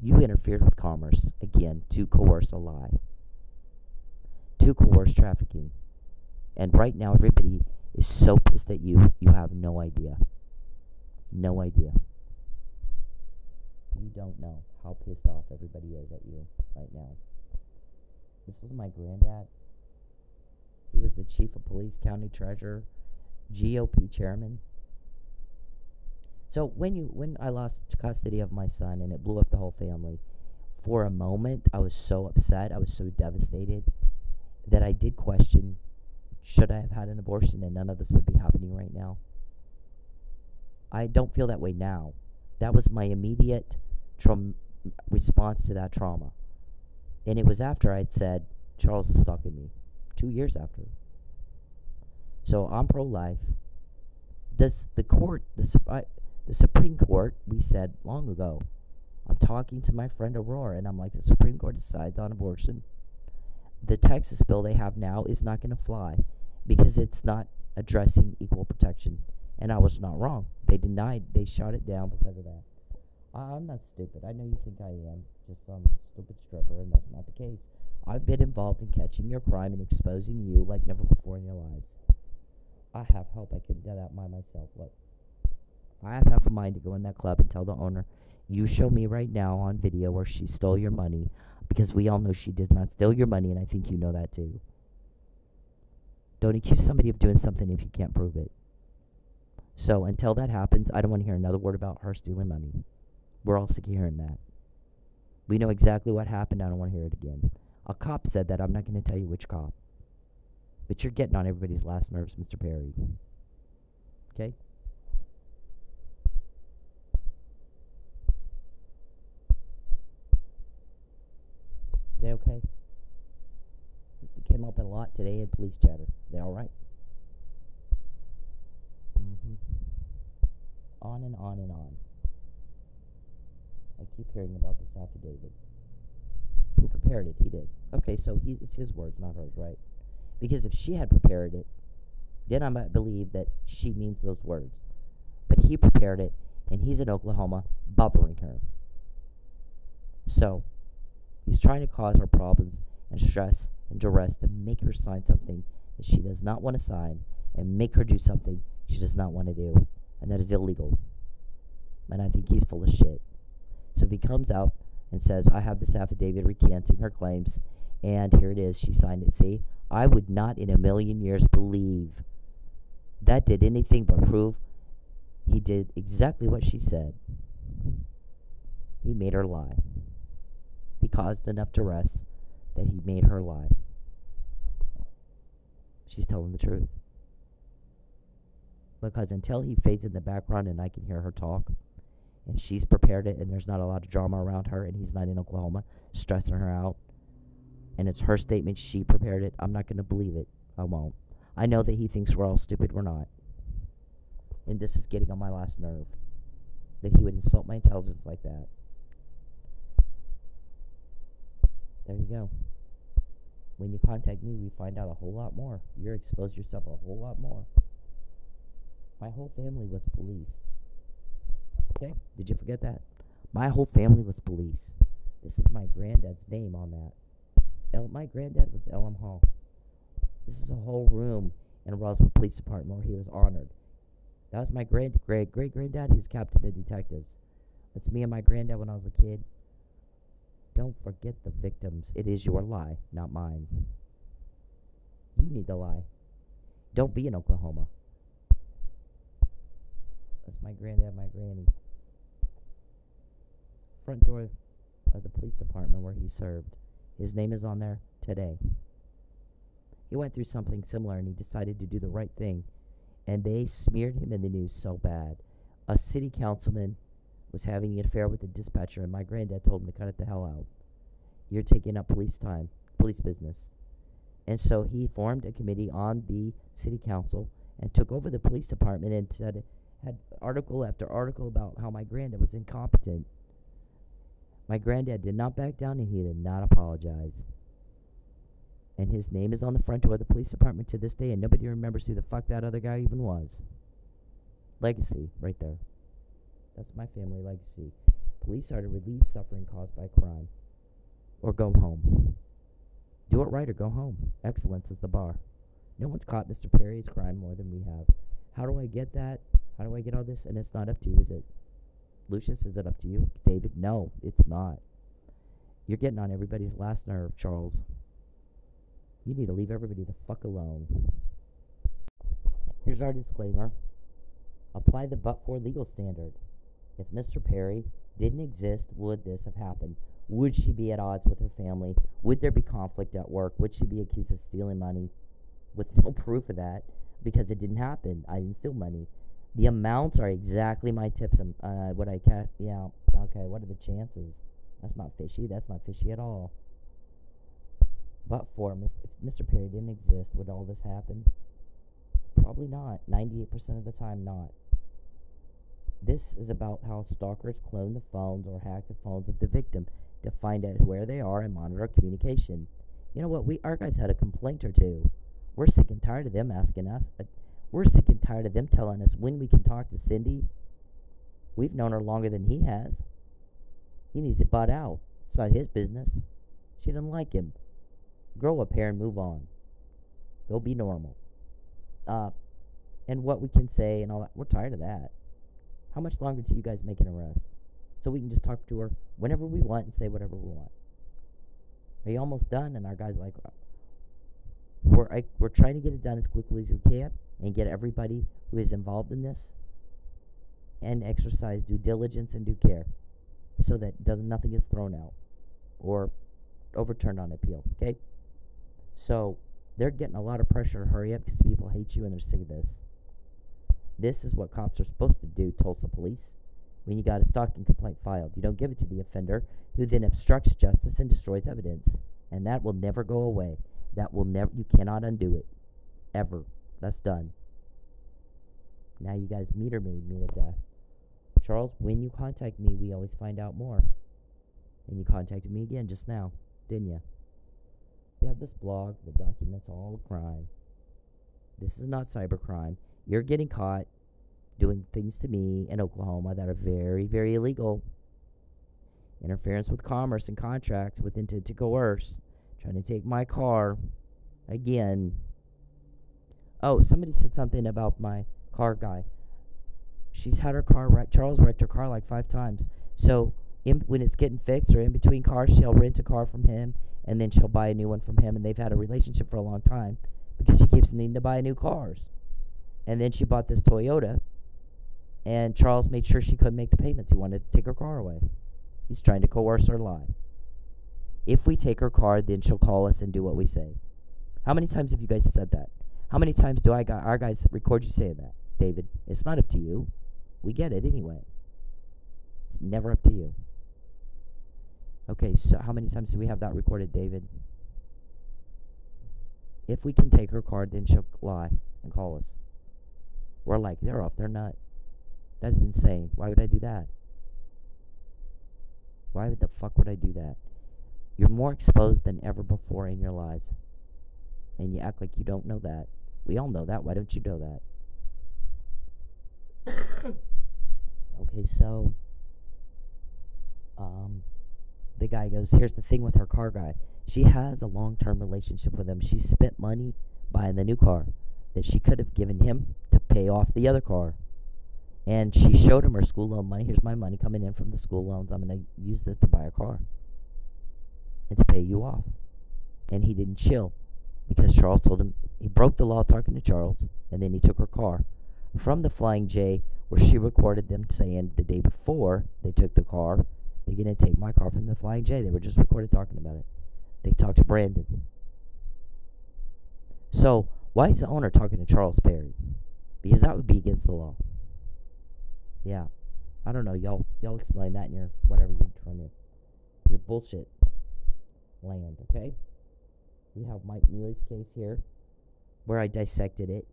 You interfered with commerce again to coerce a lie, to coerce trafficking, and right now everybody is so pissed at you. You have no idea. No idea. You don't know how pissed off everybody is at you right now. This was my granddad. He was the chief of police, county treasurer, GOP chairman. So when I lost custody of my son and it blew up the whole family, for a moment I was so upset, I was so devastated that I did question, should I have had an abortion and none of this would be happening right now? I don't feel that way now. That was my immediate response to that trauma. And it was after I'd said, Charles is stalking me. 2 years after. So I'm pro-life. The Supreme Court, we said long ago, I'm talking to my friend Aurora, and I'm like, the Supreme Court decides on abortion. The Texas bill they have now is not going to fly because it's not addressing equal protection. And I was not wrong. They shot it down because of that. I'm not stupid. I know you think I am just some stupid stripper, and that's not the case. I've been involved in catching your crime and exposing you like never before in your lives. I have help. I couldn't do that by myself. Look, I have half a mind to go in that club and tell the owner, you show me right now on video where she stole your money, because we all know she did not steal your money, and I think you know that too. Don't accuse somebody of doing something if you can't prove it. So until that happens, I don't want to hear another word about her stealing money. We're all sick of hearing that. We know exactly what happened. I don't want to hear it again. A cop said that. I'm not going to tell you which cop. But you're getting on everybody's last nerves, Mr. Perry. Okay? They okay? It came up a lot today in police chatter. They all right? On and on and on. I keep hearing about this affidavit. Who prepared it? He did. Okay, so it's his words, not hers, right? Because if she had prepared it, then I might believe that she means those words. But he prepared it, and he's in Oklahoma bothering her. So, he's trying to cause her problems and stress and duress to make her sign something that she does not want to sign and make her do something she does not want to do. And that is illegal. And I think he's full of shit. So if he comes out and says, I have this affidavit recanting her claims, and here it is, she signed it. See, I would not in a million years believe that did anything but prove he did exactly what she said. He made her lie. He caused enough duress that he made her lie. She's telling the truth. Because until he fades in the background and I can hear her talk, and she's prepared it, and there's not a lot of drama around her, and he's not in Oklahoma stressing her out, and it's her statement, she prepared it, I'm not going to believe it. I won't. I know that he thinks we're all stupid. We're not. And this is getting on my last nerve. that he would insult my intelligence like that. There you go. When you contact me, we find out a whole lot more. You're exposed yourself a whole lot more. My whole family was police. Okay? Did you forget that? My whole family was police. This is my granddad's name on that. My granddad was L.M. Hall. This is a whole room in Roswell Police Department where he was honored. That was my great-granddad. He's captain of detectives. That's me and my granddad when I was a kid. Don't forget the victims. It is your lie, not mine. You need the lie. Don't be in Oklahoma. That's my granddad, my granny. Front door of the police department where he served. His name is on there today. He went through something similar and he decided to do the right thing. And they smeared him in the news so bad. A city councilman was having an affair with a dispatcher, and my granddad told him to cut it the hell out. You're taking up police time, police business. And so he formed a committee on the city council and took over the police department and said, had article after article about how my granddad was incompetent. My granddad did not back down, and he did not apologize. And his name is on the front door of the police department to this day, and nobody remembers who the fuck that other guy even was. Legacy, right there. That's my family legacy. Police are to relieve suffering caused by crime. Or go home. Do it right or go home. Excellence is the bar. No one's caught Mr. Perry's crime more than we have. How do I get that? How do I get all this? And it's not up to you, is it? Lucius, is it up to you? David, no, it's not. You're getting on everybody's last nerve, Charles. You need to leave everybody the fuck alone. Here's our disclaimer. Apply the but-for legal standard. If Mr. Perry didn't exist, would this have happened? Would she be at odds with her family? Would there be conflict at work? Would she be accused of stealing money? With no proof of that, because it didn't happen. I didn't steal money. The amounts are exactly my tips and what I can. Yeah, okay, what are the chances? That's not fishy. That's not fishy at all. But for if Mr. Perry didn't exist, would all this happen? Probably not. 98% of the time, not. This is about how stalkers clone the phones or hack the phones of the victim to find out where they are and monitor communication. You know what? Our guys had a complaint or two. We're sick and tired of them asking us. We're sick and tired of them telling us when we can talk to Cindy. We've known her longer than he has. He needs to butt out. It's not his business. She doesn't like him. Grow up here and move on. Go be normal. And what we can say and all that, we're tired of that. How much longer till you guys make an arrest? So we can just talk to her whenever we want and say whatever we want. Are you almost done? And our guys are like, we're trying to get it done as quickly as we can and get everybody who is involved in this and exercise due diligence and due care so that nothing gets thrown out or overturned on appeal, okay? So they're getting a lot of pressure to hurry up because people hate you and they're sick of this. This is what cops are supposed to do, Tulsa police. When you got a stalking complaint filed, you don't give it to the offender, who then obstructs justice and destroys evidence. And that will never go away. That will never, you cannot undo it. Ever. That's done. Now you guys meter me to death. Charles, when you contact me, we always find out more. And you contacted me again just now, didn't you? We have this blog that documents all the crime. This is not cybercrime. You're getting caught doing things to me in Oklahoma that are very, very illegal. Interference with commerce and contracts with intent to coerce. Trying to take my car. Again. Oh, somebody said something about my car guy. She's had her car wrecked. Charles wrecked her car like 5 times. So when it's getting fixed or in between cars, she'll rent a car from him, and then she'll buy a new one from him, and they've had a relationship for a long time because she keeps needing to buy new cars. And then she bought this Toyota, and Charles made sure she couldn't make the payments. He wanted to take her car away. He's trying to coerce her lie. If we take her car, then she'll call us and do what we say. How many times have you guys said that? How many times do our guys record you saying that, David? It's not up to you. We get it anyway. It's never up to you. Okay, so how many times do we have that recorded, David? If we can take her car, then she'll lie and call us. We're like, they're off their nut. That is insane. Why would I do that? Why the fuck would I do that? You're more exposed than ever before in your lives. And you act like you don't know that. We all know that. Why don't you know that? Okay, so the guy goes, here's the thing with her car guy. She has a long-term relationship with him. She spent money buying the new car that she could have given him to pay off the other car. And she showed him her school loan money. Here's my money coming in from the school loans. I'm going to use this to buy a car and to pay you off. And he didn't chill because Charles told him, he broke the law talking to Charles, and then he took her car from the Flying J, where she recorded them saying the day before they took the car, they're going to take my car from the Flying J. They were just recorded talking about it. They talked to Brandon. So, why is the owner talking to Charles Perry? Because that would be against the law. Yeah. I don't know. Y'all explain that in your whatever you're trying to, your bullshit land, okay? We have Mike Neely's case here, where I dissected it.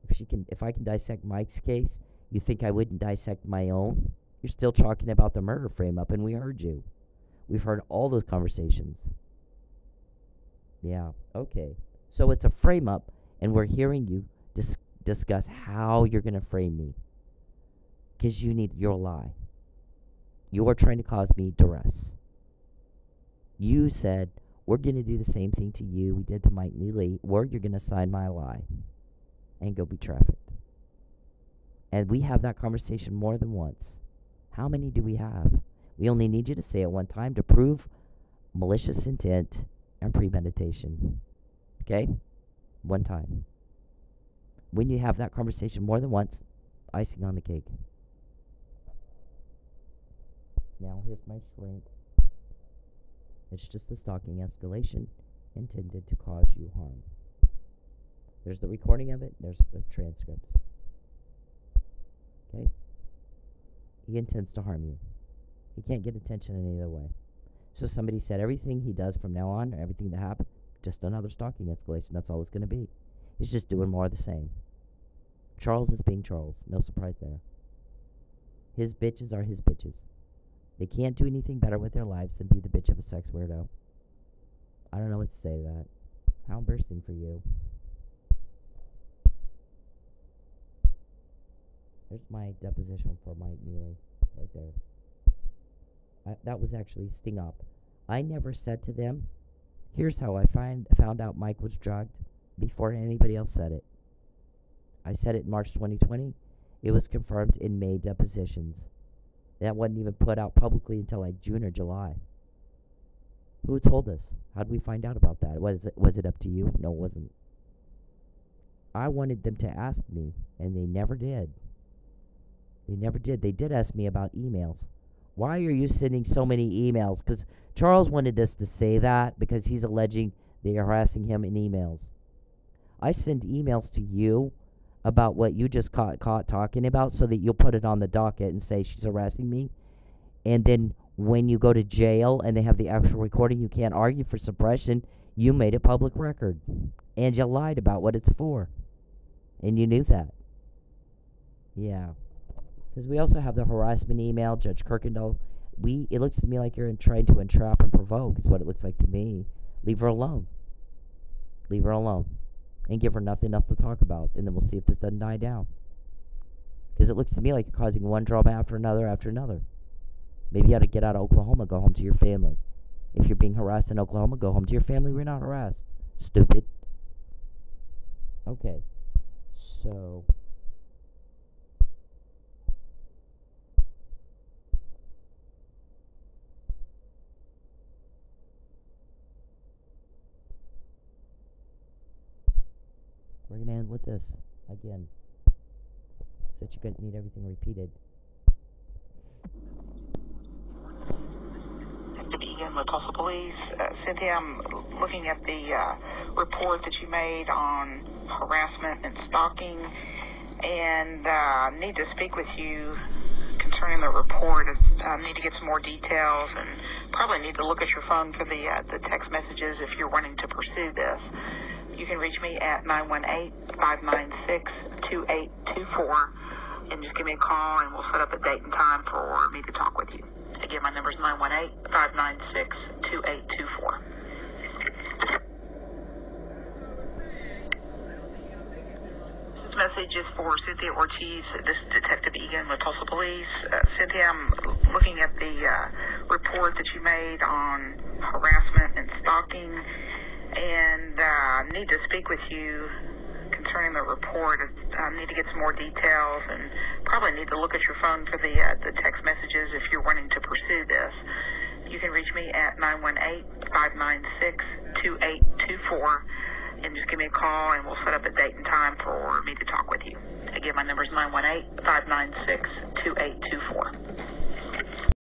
If I can dissect Mike's case, you think I wouldn't dissect my own? You're still talking about the murder frame-up, and we heard you. We've heard all those conversations. Yeah, okay. So it's a frame-up, and we're hearing you discuss how you're going to frame me. Because you need your lie. You're trying to cause me duress. You said, we're going to do the same thing to you we did to Mike Neely, or you're going to sign my lie and go be trafficked. And we have that conversation more than once. How many do we have? We only need you to say it one time to prove malicious intent and premeditation. Okay? One time. When you have that conversation more than once, icing on the cake. Now here's my shrink. It's just a stalking escalation intended to cause you harm. There's the recording of it. There's the transcripts. Okay? He intends to harm you. He can't get attention any other way. So somebody said everything he does from now on, or everything that happened, just another stalking escalation. That's all it's going to be. He's just doing more of the same. Charles is being Charles. No surprise there. His bitches are his bitches. They can't do anything better with their lives than be the bitch of a sex weirdo. I don't know what to say to that. How embarrassing for you. There's my deposition for Mike Neely. Right there. That was actually Sting Up. I never said to them, here's how I found out Mike was drugged, before anybody else said it. I said it in March 2020. It was confirmed in May depositions. That wasn't even put out publicly until like June or July. Who told us? How did we find out about that? Was it up to you? No, it wasn't. I wanted them to ask me, and they never did. They never did. They did ask me about emails. Why are you sending so many emails? Because Charles wanted us to say that because he's alleging they are harassing him in emails. I send emails to you about what you just caught talking about so that you'll put it on the docket and say she's harassing me. And then when you go to jail and they have the actual recording, you can't argue for suppression. You made it public record. And you lied about what it's for. And you knew that. Yeah. Because we also have the harassment email, Judge Kirkendall. It looks to me like you're trying to entrap and provoke is what it looks like to me. Leave her alone. Leave her alone. And give her nothing else to talk about. And then we'll see if this doesn't die down. Because it looks to me like you're causing one drama after another after another. Maybe you ought to get out of Oklahoma, go home to your family. If you're being harassed in Oklahoma, go home to your family. We're not harassed. Stupid. Okay. So... we're going to end with this again. Since you guys need everything repeated. Egan with Tulsa Police. Cynthia, I'm looking at the report that you made on harassment and stalking, and I need to speak with you concerning the report. I need to get some more details and probably need to look at your phone for the text messages if you're wanting to pursue this. You can reach me at 918-596-2824, and just give me a call, and we'll set up a date and time for me to talk with you. Again, my number is 918-596-2824. This message is for Cynthia Ortiz. This is Detective Egan with Tulsa Police. Cynthia, I'm looking at the report that you made on harassment and stalking, and I need to speak with you concerning the report. I need to get some more details, and probably need to look at your phone for the text messages if you're wanting to pursue this. You can reach me at 918-596-2824, and just give me a call, and we'll set up a date and time for me to talk with you. Again, my number is 918-596-2824.